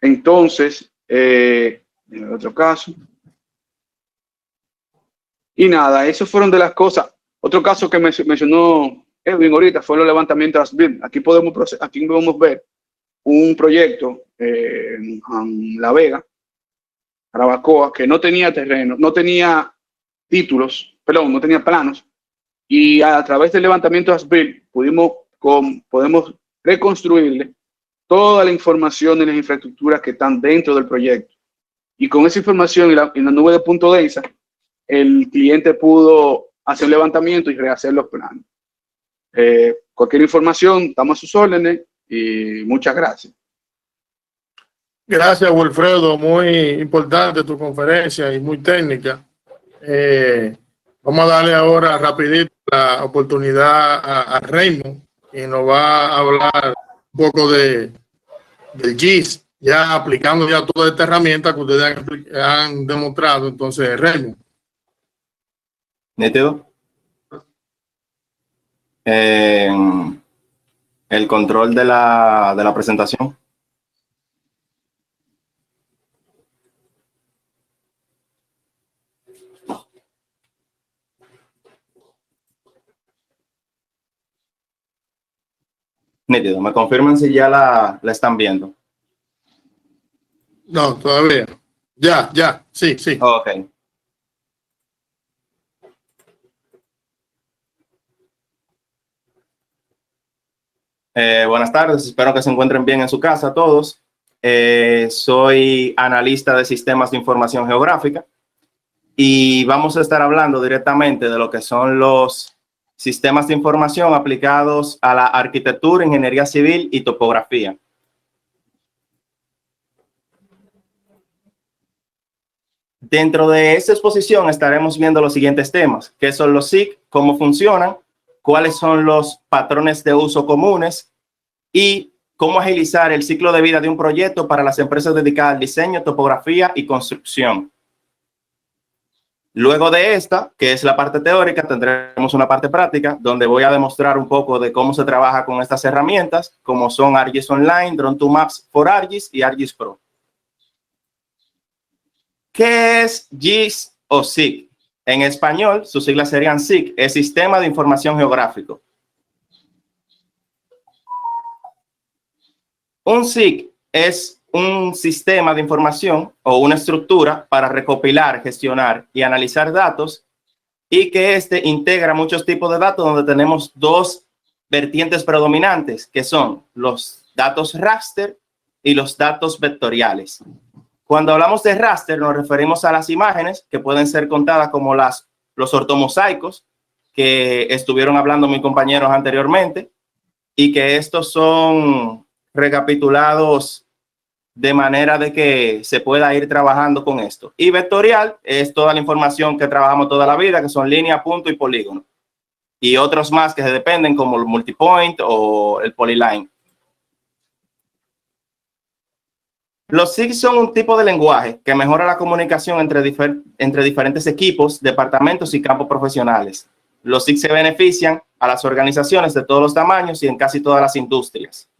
Entonces, en otro caso. Y nada, esos fueron de las cosas. Otro caso que mencionó Edwin ahorita fue los levantamientos as-built. Aquí podemos ver un proyecto en La Vega, Jarabacoa, que no tenía terreno, no tenía títulos, perdón, no tenía planos, y a través del levantamiento as-built podemos reconstruirle toda la información de las infraestructuras que están dentro del proyecto. Y con esa información y la nube de punto densa, el cliente pudo hacer un levantamiento y rehacer los planos. Cualquier información, estamos a sus órdenes y muchas gracias. Gracias, Wilfredo. Muy importante tu conferencia y muy técnica. Vamos a darle ahora rapidito la oportunidad a Raymond, que nos va a hablar un poco del GIS, ya aplicando ya toda esta herramienta que ustedes han demostrado. Entonces, Raymond. ¿Nítido? El control de la presentación. Nítido. ¿Me confirman si ya la están viendo? No, todavía. Ya, sí. Ok. Buenas tardes, espero que se encuentren bien en su casa todos. Soy analista de sistemas de información geográfica y vamos a estar hablando directamente de lo que son los sistemas de información aplicados a la arquitectura, ingeniería civil y topografía. Dentro de esta exposición estaremos viendo los siguientes temas: qué son los SIC, cómo funcionan, cuáles son los patrones de uso comunes y cómo agilizar el ciclo de vida de un proyecto para las empresas dedicadas al diseño, topografía y construcción. Luego de esta, que es la parte teórica, tendremos una parte práctica donde voy a demostrar un poco de cómo se trabaja con estas herramientas, como son ArcGIS Online, Drone2Maps for ArcGIS y ArcGIS Pro. ¿Qué es GIS o SIG? En español, sus siglas serían SIG, es Sistema de Información Geográfico. Un SIG es un sistema de información o una estructura para recopilar, gestionar y analizar datos, y que este integra muchos tipos de datos donde tenemos dos vertientes predominantes, que son los datos raster y los datos vectoriales. Cuando hablamos de raster nos referimos a las imágenes que pueden ser contadas como los ortomosaicos que estuvieron hablando mis compañeros anteriormente, y que estos son recapitulados de manera de que se pueda ir trabajando con esto. Y vectorial es toda la información que trabajamos toda la vida, que son línea, punto y polígono. Y otros más que se dependen como el multipoint o el polyline. Los SIG son un tipo de lenguaje que mejora la comunicación entre diferentes equipos, departamentos y campos profesionales. Los SIG se benefician a las organizaciones de todos los tamaños y en casi todas las industrias.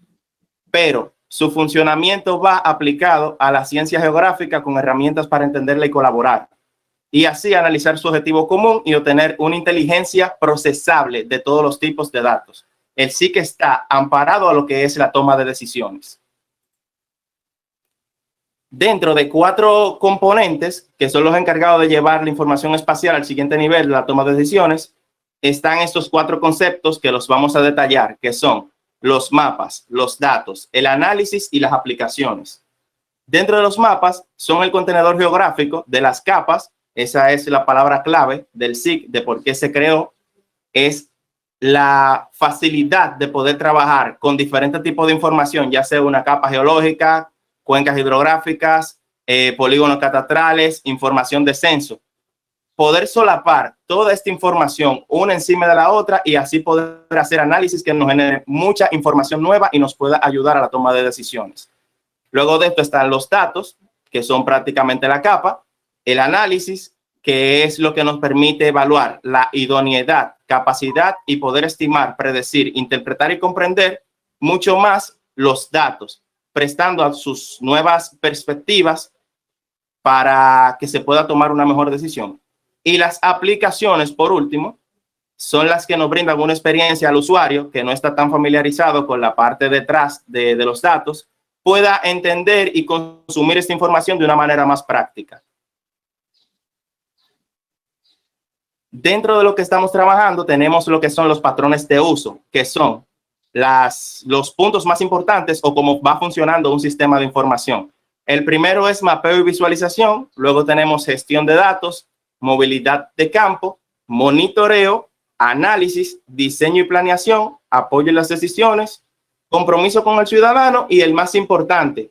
Pero su funcionamiento va aplicado a la ciencia geográfica con herramientas para entenderla y colaborar, y así analizar su objetivo común y obtener una inteligencia procesable de todos los tipos de datos. El SIG está amparado a lo que es la toma de decisiones. Dentro de 4 componentes, que son los encargados de llevar la información espacial al siguiente nivel de la toma de decisiones, están estos 4 conceptos que los vamos a detallar, que son los mapas, los datos, el análisis y las aplicaciones. Dentro de los mapas son el contenedor geográfico de las capas, esa es la palabra clave del SIG, de por qué se creó, es la facilidad de poder trabajar con diferentes tipos de información, ya sea una capa geológica, cuencas hidrográficas, polígonos catastrales, información de censo. Poder solapar toda esta información una encima de la otra y así poder hacer análisis que nos genere mucha información nueva y nos pueda ayudar a la toma de decisiones. Luego de esto están los datos, que son prácticamente la capa, el análisis, que es lo que nos permite evaluar la idoneidad, capacidad y poder estimar, predecir, interpretar y comprender mucho más los datos, prestando a sus nuevas perspectivas para que se pueda tomar una mejor decisión. Y las aplicaciones, por último, son las que nos brindan una experiencia al usuario que no está tan familiarizado con la parte detrás de los datos, pueda entender y consumir esta información de una manera más práctica. Dentro de lo que estamos trabajando tenemos lo que son los patrones de uso, que son los puntos más importantes o cómo va funcionando un sistema de información. El primero es mapeo y visualización, luego tenemos gestión de datos, movilidad de campo, monitoreo, análisis, diseño y planeación, apoyo en las decisiones, compromiso con el ciudadano y el más importante,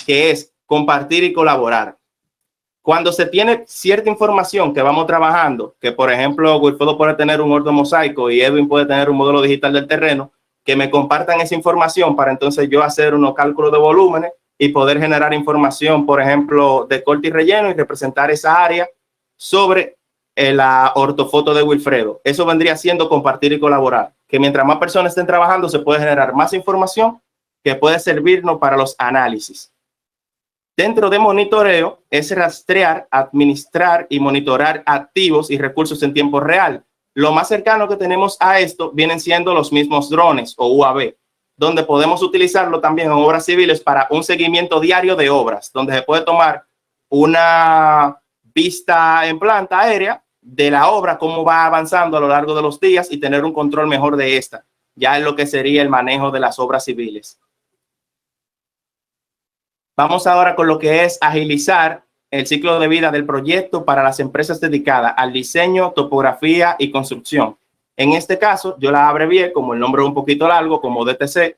que es compartir y colaborar. Cuando se tiene cierta información que vamos trabajando, que por ejemplo Wilfredo puede tener un ordo mosaico y Edwin puede tener un modelo digital del terreno, que me compartan esa información para entonces yo hacer unos cálculos de volúmenes y poder generar información, por ejemplo, de corte y relleno y representar esa área sobre la ortofoto de Wilfredo. Eso vendría siendo compartir y colaborar, que mientras más personas estén trabajando se puede generar más información que puede servirnos para los análisis. Dentro de monitoreo es rastrear, administrar y monitorar activos y recursos en tiempo real. Lo más cercano que tenemos a esto vienen siendo los mismos drones o UAV, donde podemos utilizarlo también en obras civiles para un seguimiento diario de obras, donde se puede tomar una vista en planta aérea de la obra, cómo va avanzando a lo largo de los días y tener un control mejor de esta, ya en lo que sería el manejo de las obras civiles. Vamos ahora con lo que es agilizar el ciclo de vida del proyecto para las empresas dedicadas al diseño, topografía y construcción. En este caso, yo la abrevié como el nombre es un poquito largo, como DTC.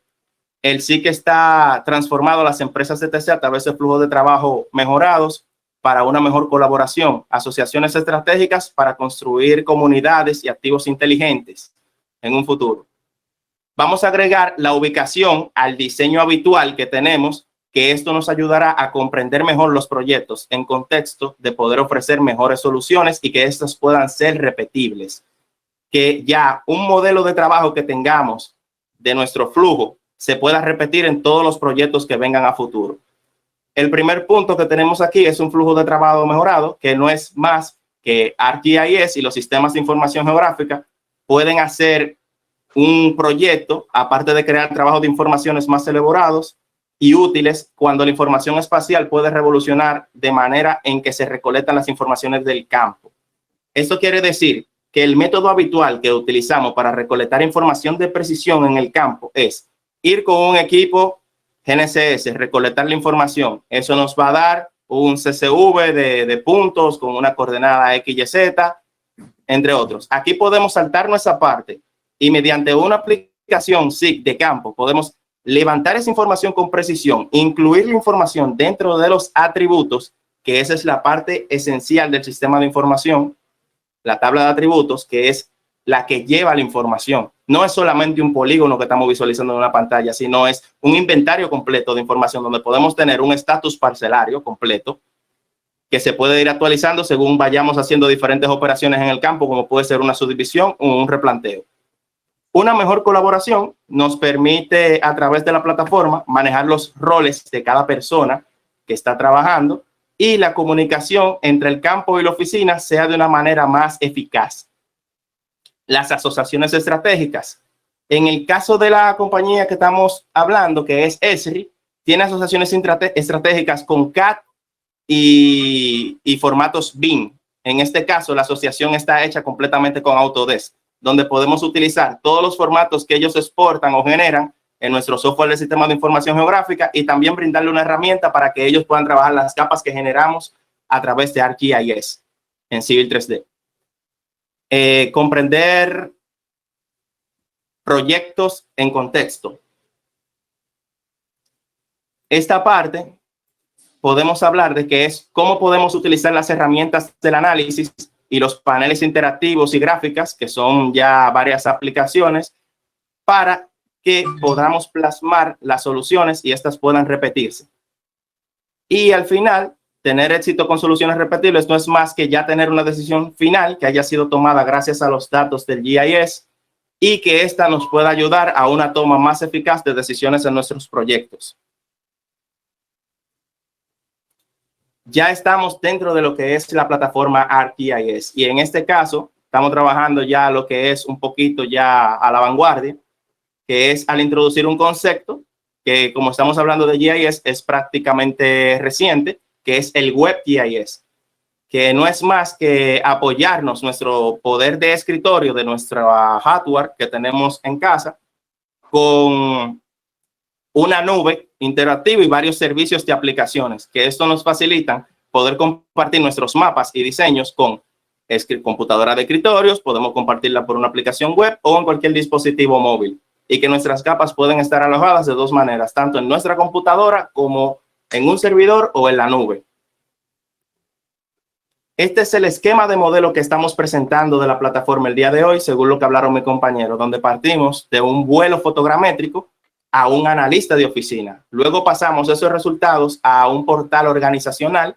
El SIC está transformado a las empresas DTC a través de flujos de trabajo mejorados para una mejor colaboración, asociaciones estratégicas para construir comunidades y activos inteligentes en un futuro. Vamos a agregar la ubicación al diseño habitual que tenemos, que esto nos ayudará a comprender mejor los proyectos en contexto de poder ofrecer mejores soluciones y que estas puedan ser repetibles. Que ya un modelo de trabajo que tengamos de nuestro flujo se pueda repetir en todos los proyectos que vengan a futuro. El primer punto que tenemos aquí es un flujo de trabajo mejorado, que no es más que ArcGIS y los sistemas de información geográfica pueden hacer un proyecto, aparte de crear trabajos de informaciones más elaborados y útiles, cuando la información espacial puede revolucionar de manera en que se recolectan las informaciones del campo. Esto quiere decir que el método habitual que utilizamos para recolectar información de precisión en el campo es ir con un equipo GNSS, recolectar la información. Eso nos va a dar un CSV de puntos con una coordenada X, Y, Z, entre otros. Aquí podemos saltarnos esa parte y mediante una aplicación SIG de campo podemos levantar esa información con precisión, incluir la información dentro de los atributos, que esa es la parte esencial del sistema de información, la tabla de atributos, que es la que lleva la información. No es solamente un polígono que estamos visualizando en una pantalla, sino es un inventario completo de información donde podemos tener un estatus parcelario completo que se puede ir actualizando según vayamos haciendo diferentes operaciones en el campo, como puede ser una subdivisión o un replanteo. Una mejor colaboración nos permite a través de la plataforma manejar los roles de cada persona que está trabajando y la comunicación entre el campo y la oficina sea de una manera más eficaz. Las asociaciones estratégicas. En el caso de la compañía que estamos hablando, que es ESRI, tiene asociaciones estratégicas con CAD y formatos BIM. En este caso, la asociación está hecha completamente con Autodesk, donde podemos utilizar todos los formatos que ellos exportan o generan en nuestro software del sistema de información geográfica y también brindarle una herramienta para que ellos puedan trabajar las capas que generamos a través de ArcGIS en Civil 3D. Comprender proyectos en contexto. Esta parte podemos hablar de que es cómo podemos utilizar las herramientas del análisis y los paneles interactivos y gráficas, que son ya varias aplicaciones, para que podamos plasmar las soluciones y estas puedan repetirse. Y al final, tener éxito con soluciones repetibles no es más que ya tener una decisión final que haya sido tomada gracias a los datos del GIS y que ésta nos pueda ayudar a una toma más eficaz de decisiones en nuestros proyectos. Ya estamos dentro de lo que es la plataforma ArcGIS y en este caso estamos trabajando ya lo que es un poquito ya a la vanguardia, que es al introducir un concepto que, como estamos hablando de GIS, es prácticamente reciente, que es el WebGIS, que no es más que apoyarnos nuestro poder de escritorio de nuestra hardware que tenemos en casa con una nube interactiva y varios servicios de aplicaciones, que esto nos facilita poder compartir nuestros mapas y diseños con computadora de escritorios, podemos compartirla por una aplicación web o en cualquier dispositivo móvil, y que nuestras capas pueden estar alojadas de dos maneras, tanto en nuestra computadora como en un servidor o en la nube. Este es el esquema de modelo que estamos presentando de la plataforma el día de hoy, según lo que hablaron mis compañeros, donde partimos de un vuelo fotogramétrico a un analista de oficina. Luego pasamos esos resultados a un portal organizacional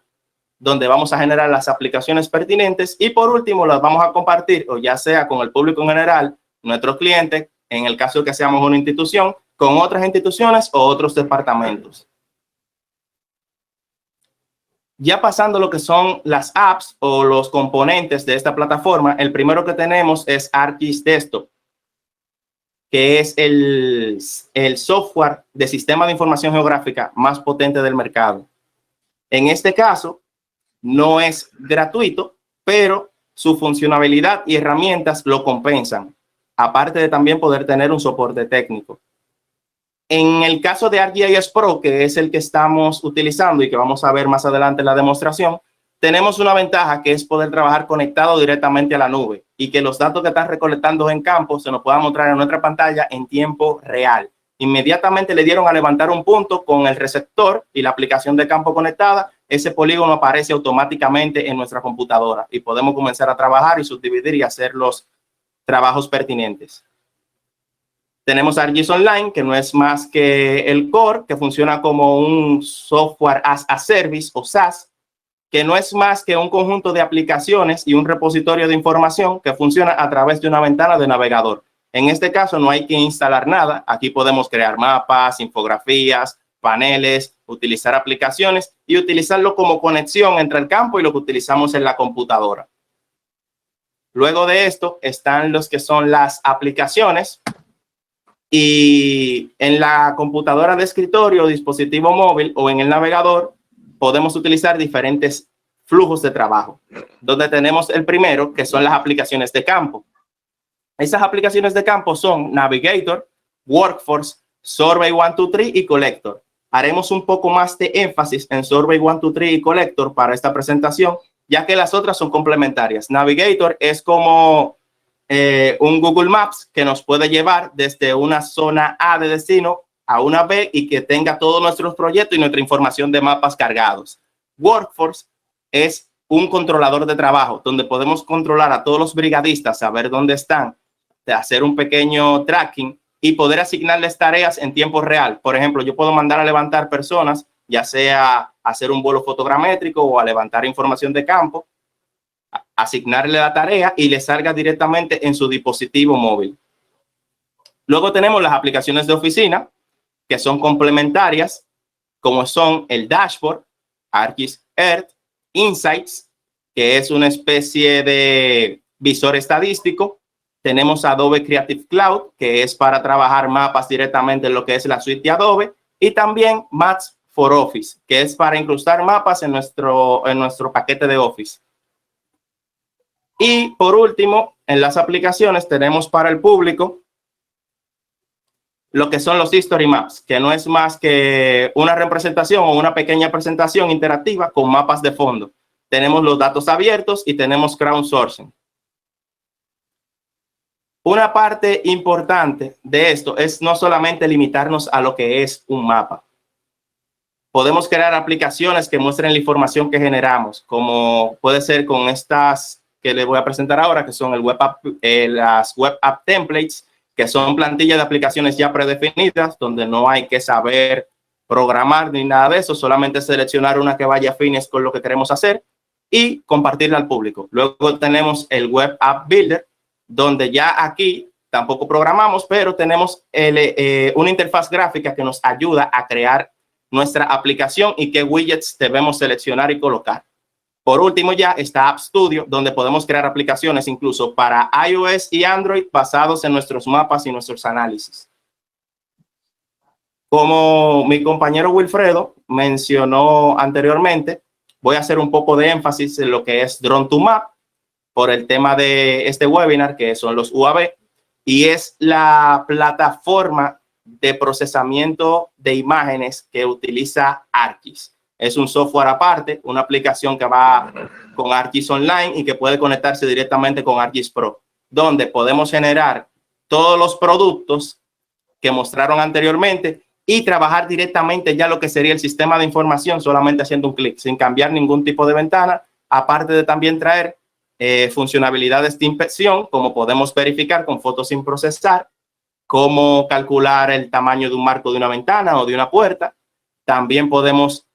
donde vamos a generar las aplicaciones pertinentes y por último las vamos a compartir o ya sea con el público en general, nuestros clientes, en el caso de que seamos una institución, con otras instituciones o otros departamentos. Ya pasando lo que son las apps o los componentes de esta plataforma, el primero que tenemos es ArcGIS Desktop, que es el software de sistema de información geográfica más potente del mercado. En este caso, no es gratuito, pero su funcionalidad y herramientas lo compensan, aparte de también poder tener un soporte técnico. En el caso de ArcGIS Pro, que es el que estamos utilizando y que vamos a ver más adelante en la demostración, tenemos una ventaja que es poder trabajar conectado directamente a la nube y que los datos que están recolectando en campo se nos puedan mostrar en nuestra pantalla en tiempo real. Inmediatamente le dieron a levantar un punto con el receptor y la aplicación de campo conectada, ese polígono aparece automáticamente en nuestra computadora y podemos comenzar a trabajar y subdividir y hacer los trabajos pertinentes. Tenemos ArcGIS Online, que no es más que el core, que funciona como un software as a service o SaaS, que no es más que un conjunto de aplicaciones y un repositorio de información que funciona a través de una ventana de navegador. En este caso no hay que instalar nada. Aquí podemos crear mapas, infografías, paneles, utilizar aplicaciones y utilizarlo como conexión entre el campo y lo que utilizamos en la computadora. Luego de esto están los que son las aplicaciones. Y en la computadora de escritorio, dispositivo móvil o en el navegador podemos utilizar diferentes flujos de trabajo, donde tenemos el primero, que son las aplicaciones de campo. Esas aplicaciones de campo son Navigator, Workforce, Survey 123 y Collector. Haremos un poco más de énfasis en Survey 123 y Collector para esta presentación, ya que las otras son complementarias. Navigator es como un Google Maps que nos puede llevar desde una zona A de destino a una B y que tenga todos nuestros proyectos y nuestra información de mapas cargados. Workforce es un controlador de trabajo donde podemos controlar a todos los brigadistas, saber dónde están, hacer un pequeño tracking y poder asignarles tareas en tiempo real. Por ejemplo, yo puedo mandar a levantar personas, ya sea hacer un vuelo fotogramétrico o a levantar información de campo, asignarle la tarea y le salga directamente en su dispositivo móvil. Luego tenemos las aplicaciones de oficina, que son complementarias, como son el Dashboard, ArcGIS Earth, Insights, que es una especie de visor estadístico. Tenemos Adobe Creative Cloud, que es para trabajar mapas directamente en lo que es la suite de Adobe. y también Maps for Office, que es para incrustar mapas en nuestro paquete de Office. Y por último, en las aplicaciones tenemos para el público lo que son los History Maps, que no es más que una representación o una pequeña presentación interactiva con mapas de fondo. Tenemos los datos abiertos y tenemos crowdsourcing. Una parte importante de esto es no solamente limitarnos a lo que es un mapa. Podemos crear aplicaciones que muestren la información que generamos, como puede ser con estas que les voy a presentar ahora, que son las Web App Templates, que son plantillas de aplicaciones ya predefinidas, donde no hay que saber programar ni nada de eso, solamente seleccionar una que vaya afines con lo que queremos hacer y compartirla al público. Luego tenemos el Web App Builder, donde ya aquí tampoco programamos, pero tenemos una interfaz gráfica que nos ayuda a crear nuestra aplicación y qué widgets debemos seleccionar y colocar. Por último, ya está App Studio, donde podemos crear aplicaciones incluso para iOS y Android basados en nuestros mapas y nuestros análisis. Como mi compañero Wilfredo mencionó anteriormente, voy a hacer un poco de énfasis en lo que es Drone to Map por el tema de este webinar, que son los UAV, y es la plataforma de procesamiento de imágenes que utiliza ArcGIS. Es un software aparte, una aplicación que va con ArcGIS Online y que puede conectarse directamente con ArcGIS Pro, donde podemos generar todos los productos que mostraron anteriormente y trabajar directamente ya lo que sería el sistema de información solamente haciendo un clic, sin cambiar ningún tipo de ventana, aparte de también traer funcionalidades de inspección, como podemos verificar con fotos sin procesar, cómo calcular el tamaño de un marco de una ventana o de una puerta. También podemos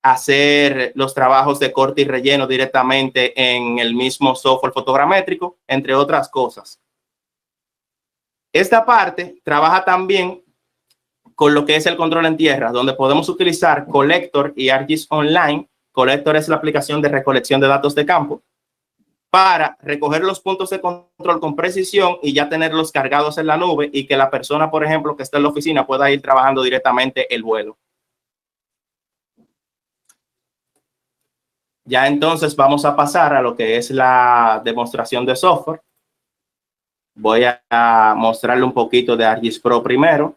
hacer los trabajos de corte y relleno directamente en el mismo software fotogramétrico, entre otras cosas. Esta parte trabaja también con lo que es el control en tierra, donde podemos utilizar Collector y ArcGIS Online. Collector es la aplicación de recolección de datos de campo para recoger los puntos de control con precisión y ya tenerlos cargados en la nube y que la persona, por ejemplo, que está en la oficina pueda ir trabajando directamente el vuelo. Ya entonces vamos a pasar a lo que es la demostración de software. Voy a mostrarle un poquito de ArcGIS Pro primero.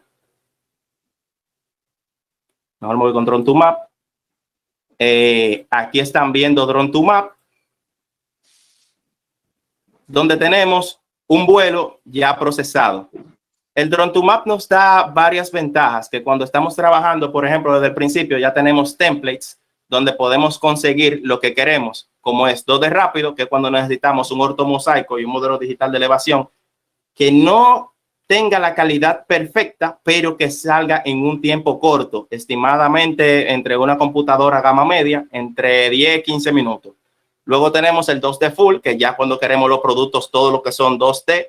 Mejor me voy con Drone to Map. Aquí están viendo Drone to Map, donde tenemos un vuelo ya procesado. El Drone to Map nos da varias ventajas, que cuando estamos trabajando, por ejemplo, desde el principio ya tenemos templates donde podemos conseguir lo que queremos, como es 2D rápido, que es cuando necesitamos un ortomosaico y un modelo digital de elevación que no tenga la calidad perfecta, pero que salga en un tiempo corto, estimadamente entre una computadora gama media, entre 10 y 15 minutos. Luego tenemos el 2D Full, que ya cuando queremos los productos, todo lo que son 2D,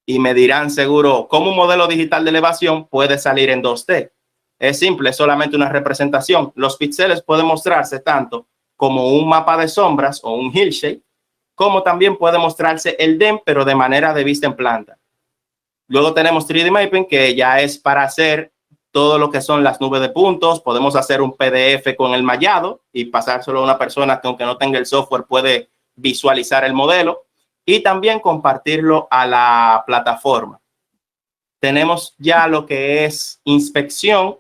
y me dirán seguro cómo un modelo digital de elevación puede salir en 2D. Es simple, es solamente una representación. Los píxeles pueden mostrarse tanto como un mapa de sombras o un hillshade, como también puede mostrarse el DEM, pero de manera de vista en planta. Luego tenemos 3D Mapping, que ya es para hacer todo lo que son las nubes de puntos. Podemos hacer un PDF con el mallado y pasárselo a una persona que, aunque no tenga el software, puede visualizar el modelo y también compartirlo a la plataforma. Tenemos ya lo que es inspección,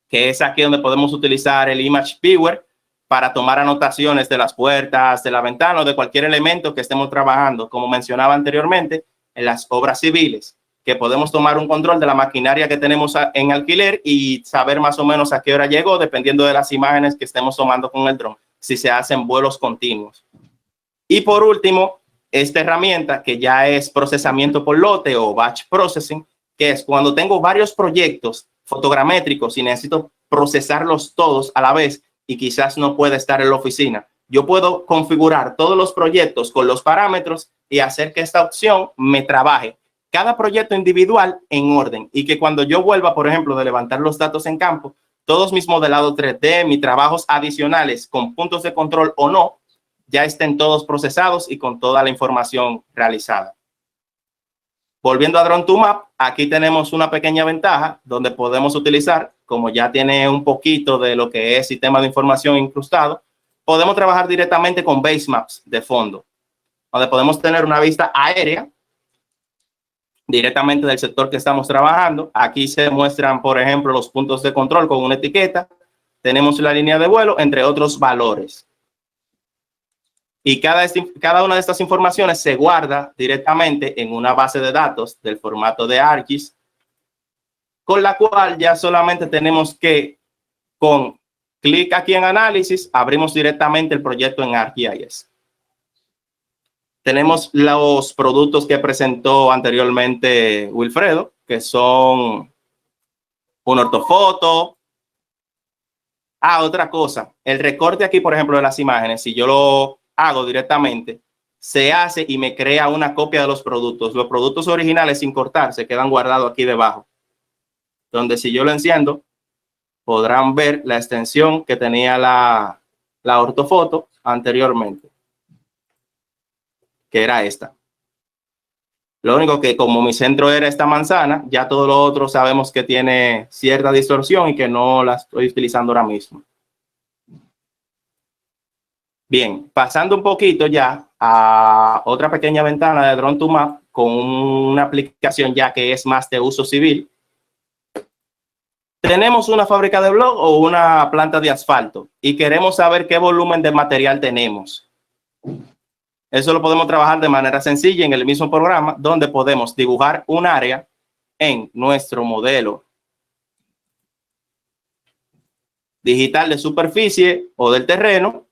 que es aquí donde podemos utilizar el Image Viewer para tomar anotaciones de las puertas, de la ventana o de cualquier elemento que estemos trabajando, como mencionaba anteriormente, en las obras civiles, que podemos tomar un control de la maquinaria que tenemos en alquiler y saber más o menos a qué hora llegó, dependiendo de las imágenes que estemos tomando con el dron, si se hacen vuelos continuos. Y por último, esta herramienta que ya es procesamiento por lote o batch processing, que es cuando tengo varios proyectos fotogramétricos y necesito procesarlos todos a la vez y quizás no pueda estar en la oficina. Yo puedo configurar todos los proyectos con los parámetros y hacer que esta opción me trabaje cada proyecto individual en orden y que cuando yo vuelva, por ejemplo, de levantar los datos en campo, todos mis modelados 3D, mis trabajos adicionales con puntos de control o no, ya estén todos procesados y con toda la información realizada. Volviendo a Drone to Map, aquí tenemos una pequeña ventaja donde podemos utilizar, como ya tiene un poquito de lo que es sistema de información incrustado, podemos trabajar directamente con base maps de fondo, donde podemos tener una vista aérea directamente del sector que estamos trabajando. Aquí se muestran, por ejemplo, los puntos de control con una etiqueta. Tenemos la línea de vuelo, entre otros valores. Y cada una de estas informaciones se guarda directamente en una base de datos del formato de ArcGIS, con la cual ya solamente tenemos que, con clic aquí en análisis, abrimos directamente el proyecto en ArcGIS. Tenemos los productos que presentó anteriormente Wilfredo, que son un ortofoto. Otra cosa, el recorte aquí, por ejemplo, de las imágenes, si yo lo hago directamente, se hace y me crea una copia de los productos. Los productos originales sin cortar se quedan guardados aquí debajo, donde si yo lo enciendo, podrán ver la extensión que tenía la ortofoto anteriormente, que era esta. Lo único que, como mi centro era esta manzana, ya todo lo otro sabemos que tiene cierta distorsión y que no la estoy utilizando ahora mismo. Bien, pasando un poquito ya a otra pequeña ventana de Drone to Map con una aplicación ya que es más de uso civil. Tenemos una fábrica de blog o una planta de asfalto y queremos saber qué volumen de material tenemos. Eso lo podemos trabajar de manera sencilla en el mismo programa, donde podemos dibujar un área en nuestro modelo digital de superficie o del terreno.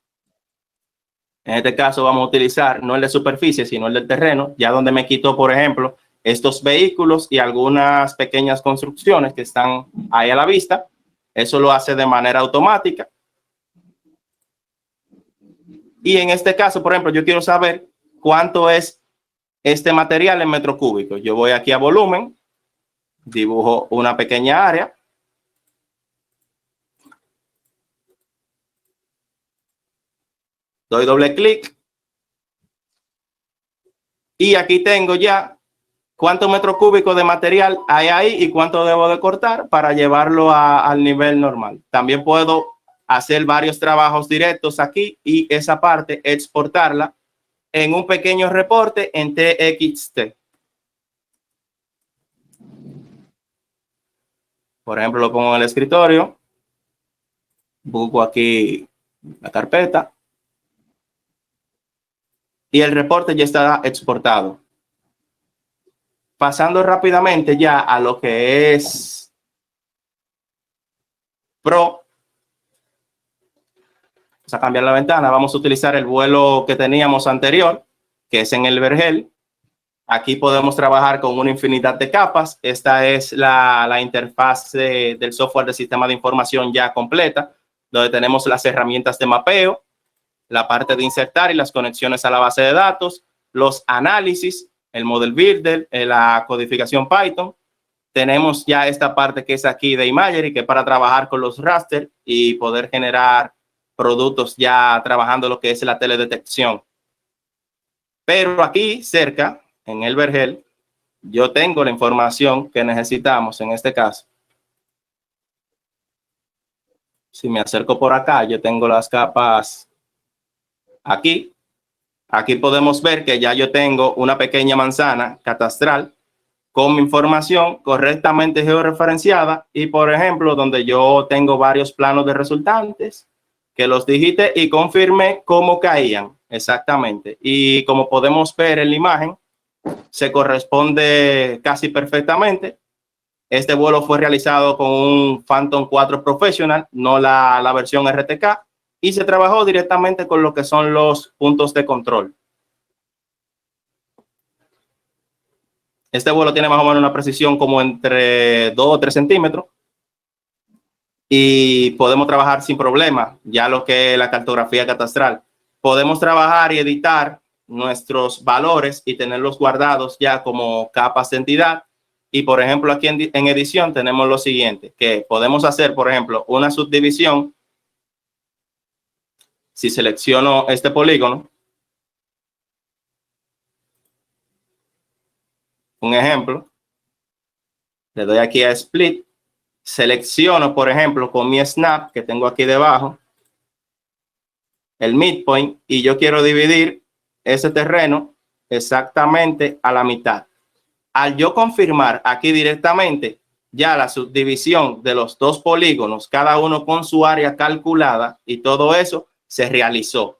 En este caso vamos a utilizar no el de superficie, sino el del terreno, ya donde me quito, por ejemplo, estos vehículos y algunas pequeñas construcciones que están ahí a la vista. Eso lo hace de manera automática. Y en este caso, por ejemplo, yo quiero saber cuánto es este material en metro cúbico. Yo voy aquí a volumen, dibujo una pequeña área. Doy doble clic. Y aquí tengo ya cuántos metros cúbicos de material hay ahí y cuánto debo de cortar para llevarlo al nivel normal. También puedo hacer varios trabajos directos aquí y esa parte exportarla en un pequeño reporte en TXT. Por ejemplo, lo pongo en el escritorio. Busco aquí la carpeta. Y el reporte ya está exportado. Pasando rápidamente ya a lo que es Pro. Vamos a cambiar la ventana. Vamos a utilizar el vuelo que teníamos anterior, que es en el vergel. Aquí podemos trabajar con una infinidad de capas. Esta es la interfaz del software de sistema de información ya completa, donde tenemos las herramientas de mapeo, la parte de insertar y las conexiones a la base de datos, los análisis, el model builder, la codificación Python. Tenemos ya esta parte que es aquí de Imagery, que es para trabajar con los raster y poder generar productos ya trabajando lo que es la teledetección. Pero aquí cerca, en el vergel, yo tengo la información que necesitamos en este caso. Si me acerco por acá, yo tengo las capas aquí. Aquí podemos ver que ya yo tengo una pequeña manzana catastral con mi información correctamente georreferenciada y, por ejemplo, donde yo tengo varios planos de resultantes que los digité y confirmé cómo caían exactamente. Y como podemos ver en la imagen, se corresponde casi perfectamente. Este vuelo fue realizado con un Phantom 4 Professional, no la versión RTK, y se trabajó directamente con lo que son los puntos de control. Este vuelo tiene más o menos una precisión como entre 2 o 3 centímetros y podemos trabajar sin problema, ya lo que es la cartografía catastral. Podemos trabajar y editar nuestros valores y tenerlos guardados ya como capas de entidad. Y, por ejemplo, aquí en edición tenemos lo siguiente, que podemos hacer, por ejemplo, una subdivisión. Si selecciono este polígono, Un ejemplo, le doy aquí a Split, selecciono, por ejemplo, con mi snap que tengo aquí debajo, el midpoint, y yo quiero dividir ese terreno exactamente a la mitad. Al yo confirmar aquí directamente ya la subdivisión de los dos polígonos, cada uno con su área calculada, y todo eso se realizó.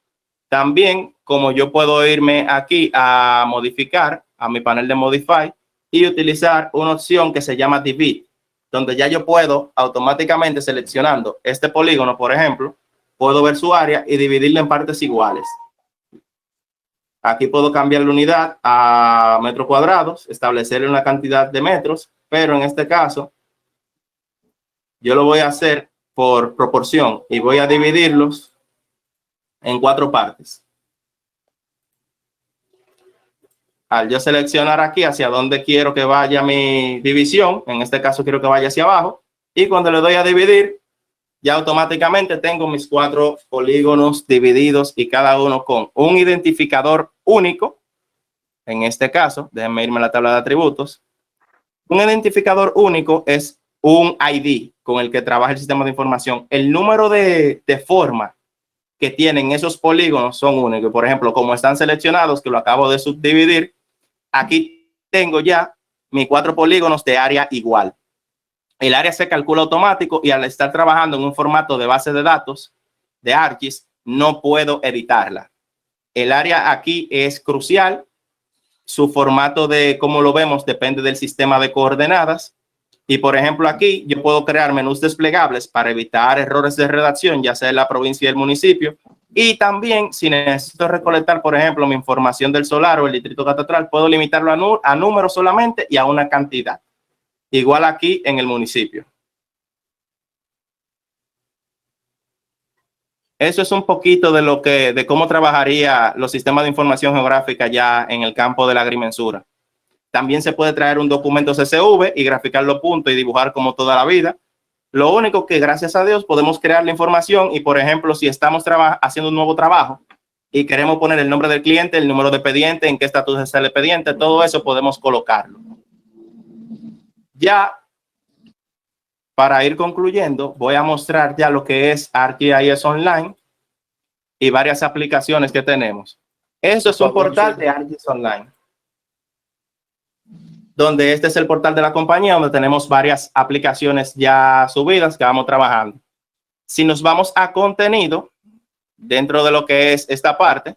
También, como yo puedo irme aquí a modificar, a mi panel de Modify, y utilizar una opción que se llama Divide, donde ya yo puedo automáticamente, seleccionando este polígono, por ejemplo, puedo ver su área y dividirla en partes iguales. Aquí puedo cambiar la unidad a metros cuadrados, establecerle una cantidad de metros, pero en este caso yo lo voy a hacer por proporción y voy a dividirlos en 4 partes. Al yo seleccionar aquí hacia dónde quiero que vaya mi división, en este caso quiero que vaya hacia abajo, y cuando le doy a dividir, ya automáticamente tengo mis 4 polígonos divididos y cada uno con un identificador único. En este caso, déjenme irme a la tabla de atributos. Un identificador único es un ID con el que trabaja el sistema de información. El número de forma que tienen esos polígonos son únicos. Por ejemplo, como están seleccionados, que lo acabo de subdividir, aquí tengo ya mis 4 polígonos de área igual. El área se calcula automático y al estar trabajando en un formato de base de datos de ArcGIS, no puedo editarla. El área aquí es crucial. Su formato de cómo lo vemos depende del sistema de coordenadas. Y por ejemplo, aquí yo puedo crear menús desplegables para evitar errores de redacción, ya sea en la provincia y el municipio. Y también, si necesito recolectar, por ejemplo, mi información del solar o el distrito catastral, puedo limitarlo a números solamente y a una cantidad. Igual aquí en el municipio. Eso es un poquito de cómo trabajaría los sistemas de información geográfica ya en el campo de la agrimensura. También se puede traer un documento CSV y graficar los puntos y dibujar como toda la vida. Lo único que, gracias a Dios, podemos crear la información y, por ejemplo, si estamos haciendo un nuevo trabajo y queremos poner el nombre del cliente, el número de expediente, en qué estatus está el expediente, todo eso podemos colocarlo. Ya, para ir concluyendo, voy a mostrar ya lo que es ArcGIS Online y varias aplicaciones que tenemos. Eso es un portal de ArcGIS Online, donde este es el portal de la compañía, donde tenemos varias aplicaciones ya subidas que vamos trabajando. Si nos vamos a contenido, dentro de lo que es esta parte,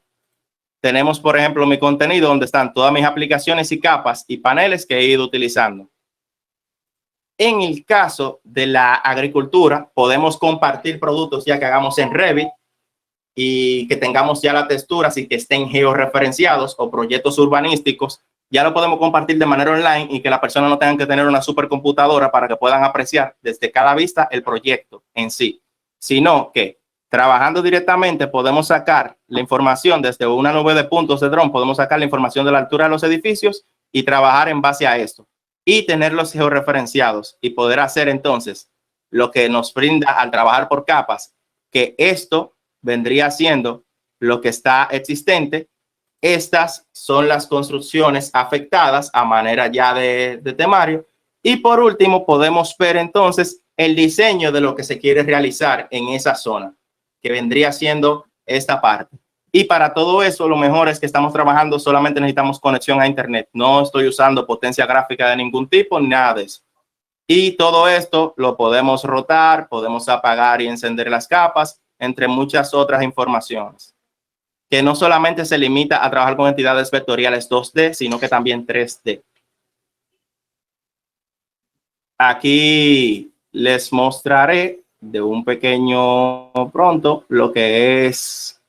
tenemos, por ejemplo, mi contenido, donde están todas mis aplicaciones y capas y paneles que he ido utilizando. En el caso de la agricultura, podemos compartir productos ya que hagamos en Revit y que tengamos ya la textura, así que estén georreferenciados o proyectos urbanísticos. Ya lo podemos compartir de manera online y que la persona no tenga que tener una supercomputadora para que puedan apreciar desde cada vista el proyecto en sí, sino que trabajando directamente podemos sacar la información desde una nube de puntos de dron, podemos sacar la información de la altura de los edificios y trabajar en base a esto y tenerlos georreferenciados y poder hacer entonces lo que nos brinda al trabajar por capas, que esto vendría siendo lo que está existente. Estas son las construcciones afectadas a manera ya de temario. Y por último, podemos ver entonces el diseño de lo que se quiere realizar en esa zona, que vendría siendo esta parte. Y para todo eso, lo mejor es que estamos trabajando, solamente necesitamos conexión a internet. No estoy usando potencia gráfica de ningún tipo, ni nada de eso. Y todo esto lo podemos rotar, podemos apagar y encender las capas, entre muchas otras informaciones, que no solamente se limita a trabajar con entidades vectoriales 2D, sino que también 3D. Aquí les mostraré de un pequeño pronto lo que es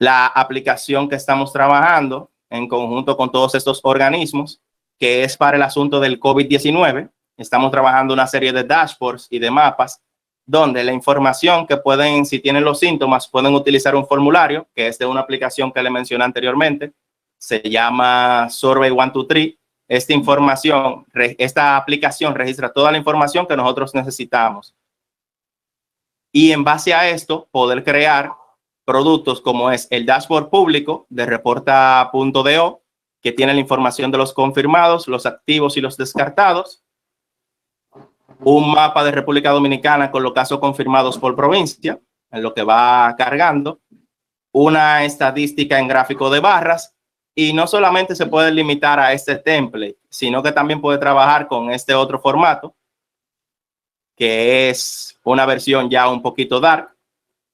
la aplicación que estamos trabajando en conjunto con todos estos organismos, que es para el asunto del COVID-19. Estamos trabajando una serie de dashboards y de mapas donde la información que pueden, si tienen los síntomas, pueden utilizar un formulario, que es de una aplicación que le mencioné anteriormente, se llama Survey 123. Esta aplicación registra toda la información que nosotros necesitamos. Y en base a esto, poder crear productos como es el dashboard público de reporta.do, que tiene la información de los confirmados, los activos y los descartados. Un mapa de República Dominicana con los casos confirmados por provincia, en lo que va cargando. Una estadística en gráfico de barras. Y no solamente se puede limitar a este template, sino que también puede trabajar con este otro formato, que es una versión ya un poquito dark,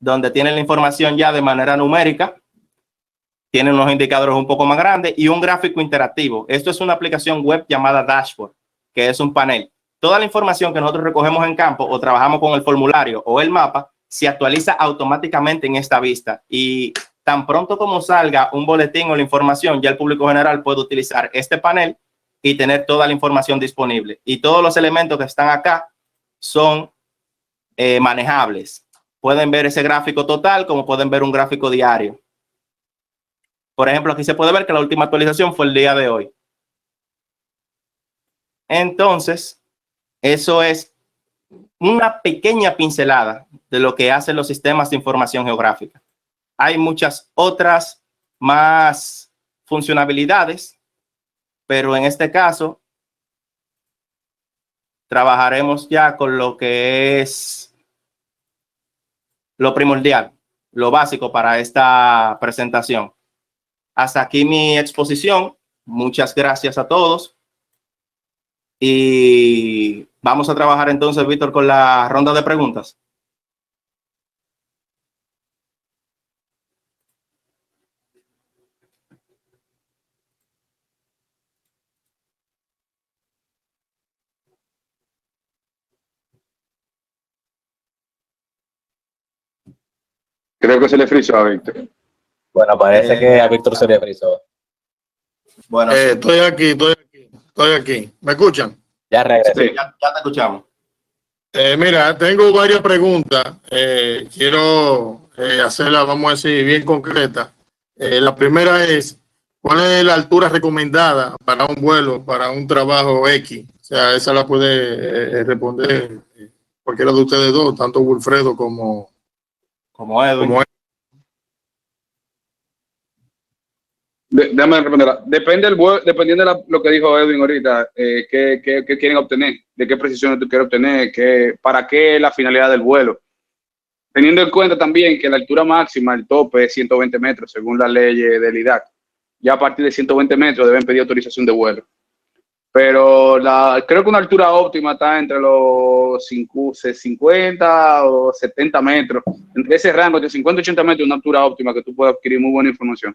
donde tiene la información ya de manera numérica, tiene unos indicadores un poco más grandes y un gráfico interactivo. Esto es una aplicación web llamada Dashboard, que es un panel. Toda la información que nosotros recogemos en campo o trabajamos con el formulario o el mapa se actualiza automáticamente en esta vista, y tan pronto como salga un boletín o la información, ya el público general puede utilizar este panel y tener toda la información disponible. Y todos los elementos que están acá son manejables. Pueden ver ese gráfico total como pueden ver un gráfico diario. Por ejemplo, aquí se puede ver que la última actualización fue el día de hoy. Entonces, eso es una pequeña pincelada de lo que hacen los sistemas de información geográfica. Hay muchas otras más funcionalidades, pero en este caso trabajaremos ya con lo que es lo primordial, lo básico para esta presentación. Hasta aquí mi exposición. Muchas gracias a todos. Y vamos a trabajar entonces, Víctor, con la ronda de preguntas. Creo que se le frizó a Víctor. Bueno, parece que a Víctor se le frizó. Bueno, Estoy aquí. ¿Me escuchan? Ya regresó. Sí. ya te escuchamos. Mira, tengo varias preguntas. Quiero hacerlas, vamos a decir, bien concretas. La primera es, ¿cuál es la altura recomendada para un vuelo, para un trabajo X? O sea, esa la puede responder cualquiera de ustedes dos, tanto Wilfredo como Edwin. Déjame responderla. Depende del vuelo, dependiendo de lo que dijo Edwin ahorita, qué quieren obtener, de qué precisiones tú quieres obtener, para qué la finalidad del vuelo. Teniendo en cuenta también que la altura máxima, el tope es 120 metros, según la ley del IDAC. Ya a partir de 120 metros deben pedir autorización de vuelo. Pero creo que una altura óptima está entre los 50 o 70 metros. Entre ese rango de 50 y 80 metros, una altura óptima que tú puedas adquirir muy buena información.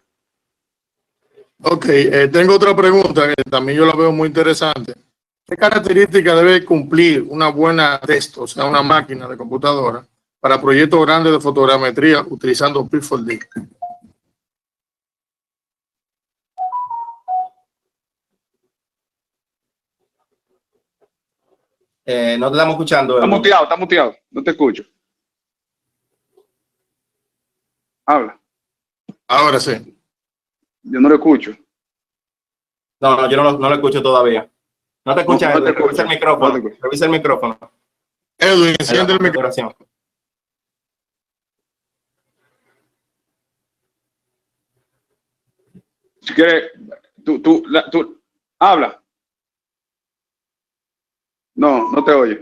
Ok, tengo otra pregunta que también yo la veo muy interesante. ¿Qué características debe cumplir una buena texto, o sea, una máquina de computadora, para proyectos grandes de fotogrametría utilizando P4D? No te estamos escuchando. Está muteado, no te escucho. Habla. Ahora sí. Yo no lo escucho. No, yo no lo escucho todavía. No te escuchas, No te escucho. revisa el micrófono. No te escucho. Revisa el micrófono. Edwin, enciende el micrófono. Si quieres, tú habla. No te oye.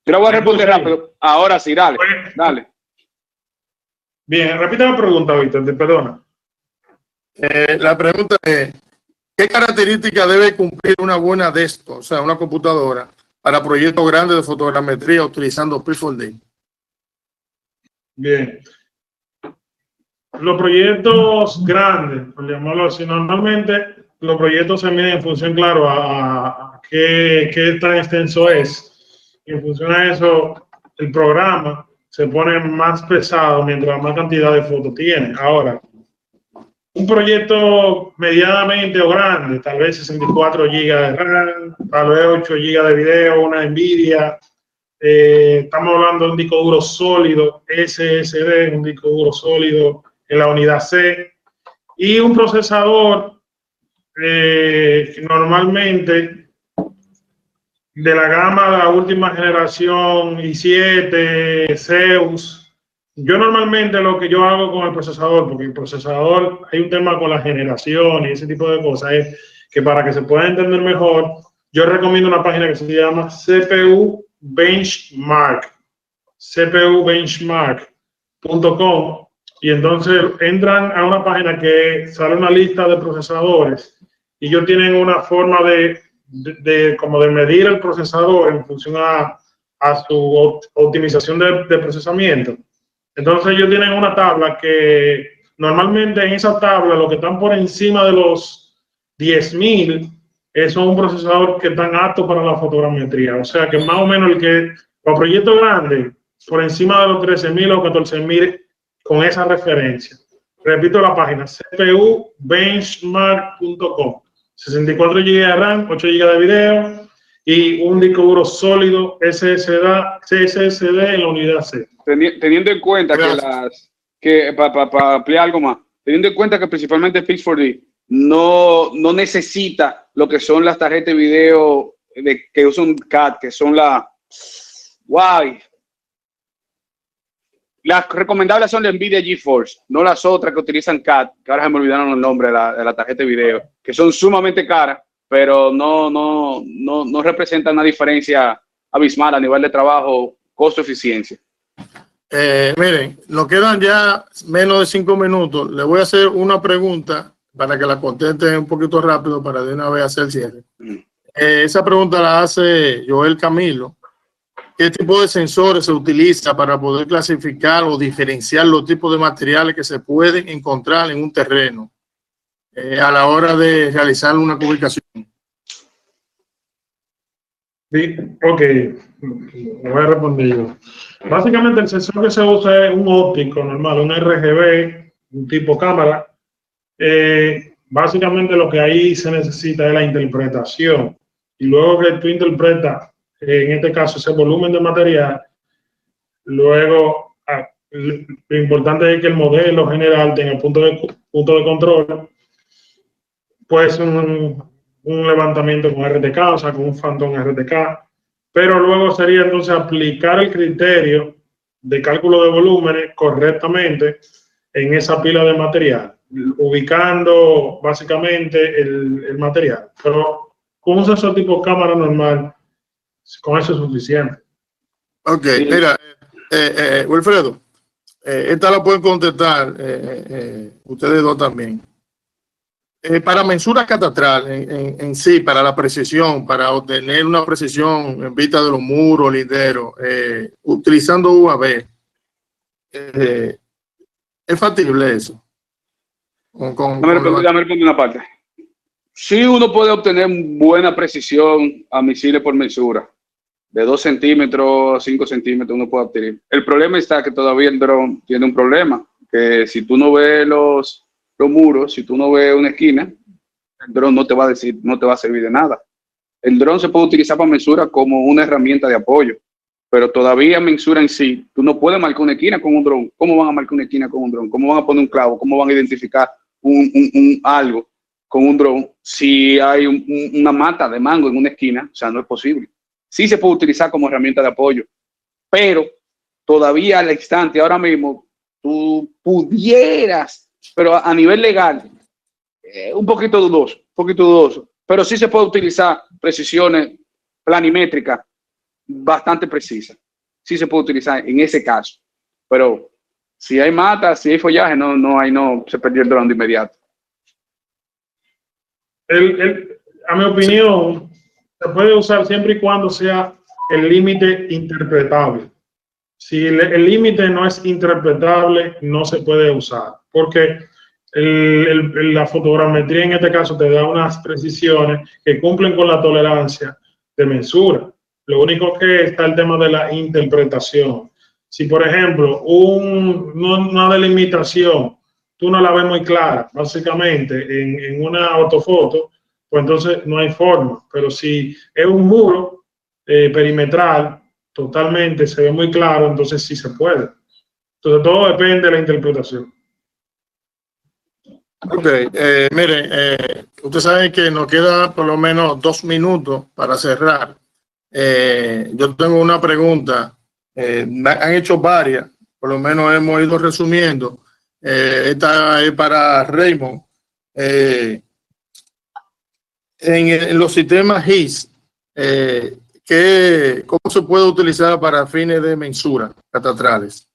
Yo la voy a responder rápido. Ahora sí, dale. Bien, repita la pregunta, Víctor, te perdona. La pregunta es, ¿qué características debe cumplir una buena desktop, o sea, una computadora, para proyectos grandes de fotogrametría utilizando P4D? Bien. Los proyectos grandes, por llamarlo así, normalmente los proyectos se miden en función, claro, a qué tan extenso es. Y en función a eso, el programa se pone más pesado mientras más cantidad de fotos tiene. Ahora, un proyecto medianamente o grande, tal vez 64 GB de RAM, tal vez 8 GB de video, una NVIDIA. Estamos hablando de un disco duro sólido, SSD, un disco duro sólido en la unidad C, y un procesador normalmente de la gama de la última generación i7, Zeus, Yo normalmente lo que yo hago con el procesador, porque el procesador, hay un tema con la generación y ese tipo de cosas, es que para que se pueda entender mejor, yo recomiendo una página que se llama CPU Benchmark, cpubenchmark.com, y entonces entran a una página que sale una lista de procesadores y ellos tienen una forma como de medir el procesador en función a su optimización de procesamiento. Entonces ellos tienen una tabla que normalmente en esa tabla lo que están por encima de los 10.000 es un procesador que están aptos para la fotogrametría. O sea que más o menos los proyectos grandes por encima de los 13.000 o 14.000 con esa referencia. Repito la página, cpubenchmark.com. 64 GB de RAM, 8 GB de video y un disco duro sólido SSD en la unidad C. Teniendo en cuenta que para ampliar algo más, teniendo en cuenta que principalmente Pix4D no necesita lo que son las tarjetas de video que usan CAD, que son las recomendables son las Nvidia GeForce, no las otras que utilizan CAD, que ahora se me olvidaron el nombre de la tarjeta de video, que son sumamente caras, pero no representan una diferencia abismal a nivel de trabajo, costo-eficiencia. Miren, nos quedan ya menos de 5 minutos. Le voy a hacer una pregunta para que la conteste un poquito rápido para de una vez hacer el cierre. Esa pregunta la hace Joel Camilo. ¿Qué tipo de sensores se utiliza para poder clasificar o diferenciar los tipos de materiales que se pueden encontrar en un terreno a la hora de realizar una publicación? Sí, ok, voy a responder yo. Básicamente el sensor que se usa es un óptico normal, un RGB, un tipo cámara. Básicamente lo que ahí se necesita es la interpretación. Y luego que tú interpretas, en este caso, ese volumen de material, luego lo importante es que el modelo general tenga punto de control, pues un levantamiento con RTK, o sea, con un Phantom RTK, pero luego sería entonces aplicar el criterio de cálculo de volúmenes correctamente en esa pila de material, ubicando básicamente el material. Pero con un sensor tipo cámara normal, con eso es suficiente. Ok, sí. Mira, Wilfredo, esta la pueden contestar ustedes dos también. Para mensura catastral en sí, para la precisión, para obtener una precisión en vista de los muros, linderos, utilizando UAV, ¿es factible eso? Déjame responder una parte. Sí, uno puede obtener buena precisión a misiles por mensura. De 2 centímetros, 5 centímetros uno puede obtener. El problema está que todavía el dron tiene un problema, que si tú no ves los muros, si tú no ves una esquina, el dron no te va a decir, no te va a servir de nada. El dron se puede utilizar para mensura como una herramienta de apoyo, pero todavía mensura en sí, tú no puedes marcar una esquina con un dron. ¿Cómo van a marcar una esquina con un dron? ¿Cómo van a poner un clavo? ¿Cómo van a identificar algo con un dron si hay una mata de mango en una esquina? O sea, no es posible. Sí se puede utilizar como herramienta de apoyo, pero todavía al instante, ahora mismo, tú pudieras, pero a nivel legal, un poquito dudoso, pero sí se puede utilizar precisiones planimétricas bastante precisas. Sí se puede utilizar en ese caso, pero si hay mata, si hay follaje, no se perdió el dron de inmediato. A mi opinión, se puede usar siempre y cuando sea el límite interpretable. Si el límite no es interpretable, no se puede usar, porque la fotogrametría en este caso te da unas precisiones que cumplen con la tolerancia de mensura. Lo único que está el tema de la interpretación. Si, por ejemplo, una delimitación, tú no la ves muy clara, básicamente, en una ortofoto, pues entonces no hay forma. Pero si es un muro perimetral, totalmente se ve muy claro, entonces sí se puede. Entonces todo depende de la interpretación. Ok, miren, ustedes saben que nos queda por lo menos 2 minutos para cerrar. Yo tengo una pregunta, han hecho varias, por lo menos hemos ido resumiendo. Esta es para Raymond. En los sistemas GIS, ¿cómo se puede utilizar para fines de mensura catastrales?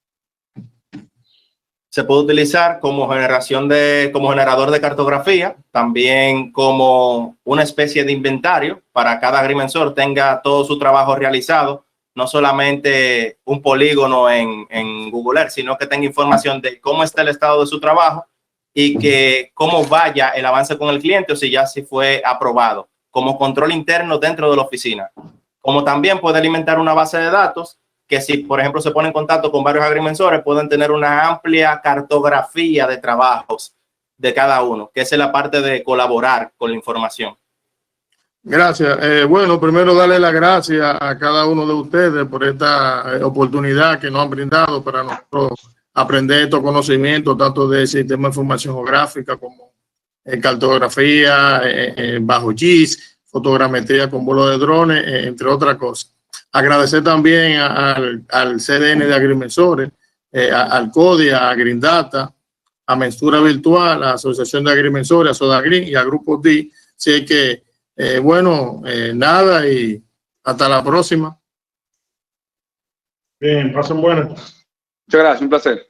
Se puede utilizar como como generador de cartografía, también como una especie de inventario para cada agrimensor tenga todo su trabajo realizado, no solamente un polígono en Google Earth, sino que tenga información de cómo está el estado de su trabajo y que cómo vaya el avance con el cliente o si ya se fue aprobado, como control interno dentro de la oficina. Como también puede alimentar una base de datos que si, por ejemplo, se pone en contacto con varios agrimensores, pueden tener una amplia cartografía de trabajos de cada uno, que es la parte de colaborar con la información. Gracias. Bueno, primero darle las gracias a cada uno de ustedes por esta oportunidad que nos han brindado para nosotros aprender estos conocimientos, tanto de sistema de información geográfica como cartografía bajo GIS, fotogrametría con vuelo de drones, entre otras cosas. Agradecer también al CDN de Agrimensores, al CODI, a Grindata, a Mensura Virtual, a la Asociación de Agrimensores, a Sodagrin y a Grupo D. Así que, nada, y hasta la próxima. Bien, pasen buenas. Muchas gracias, un placer.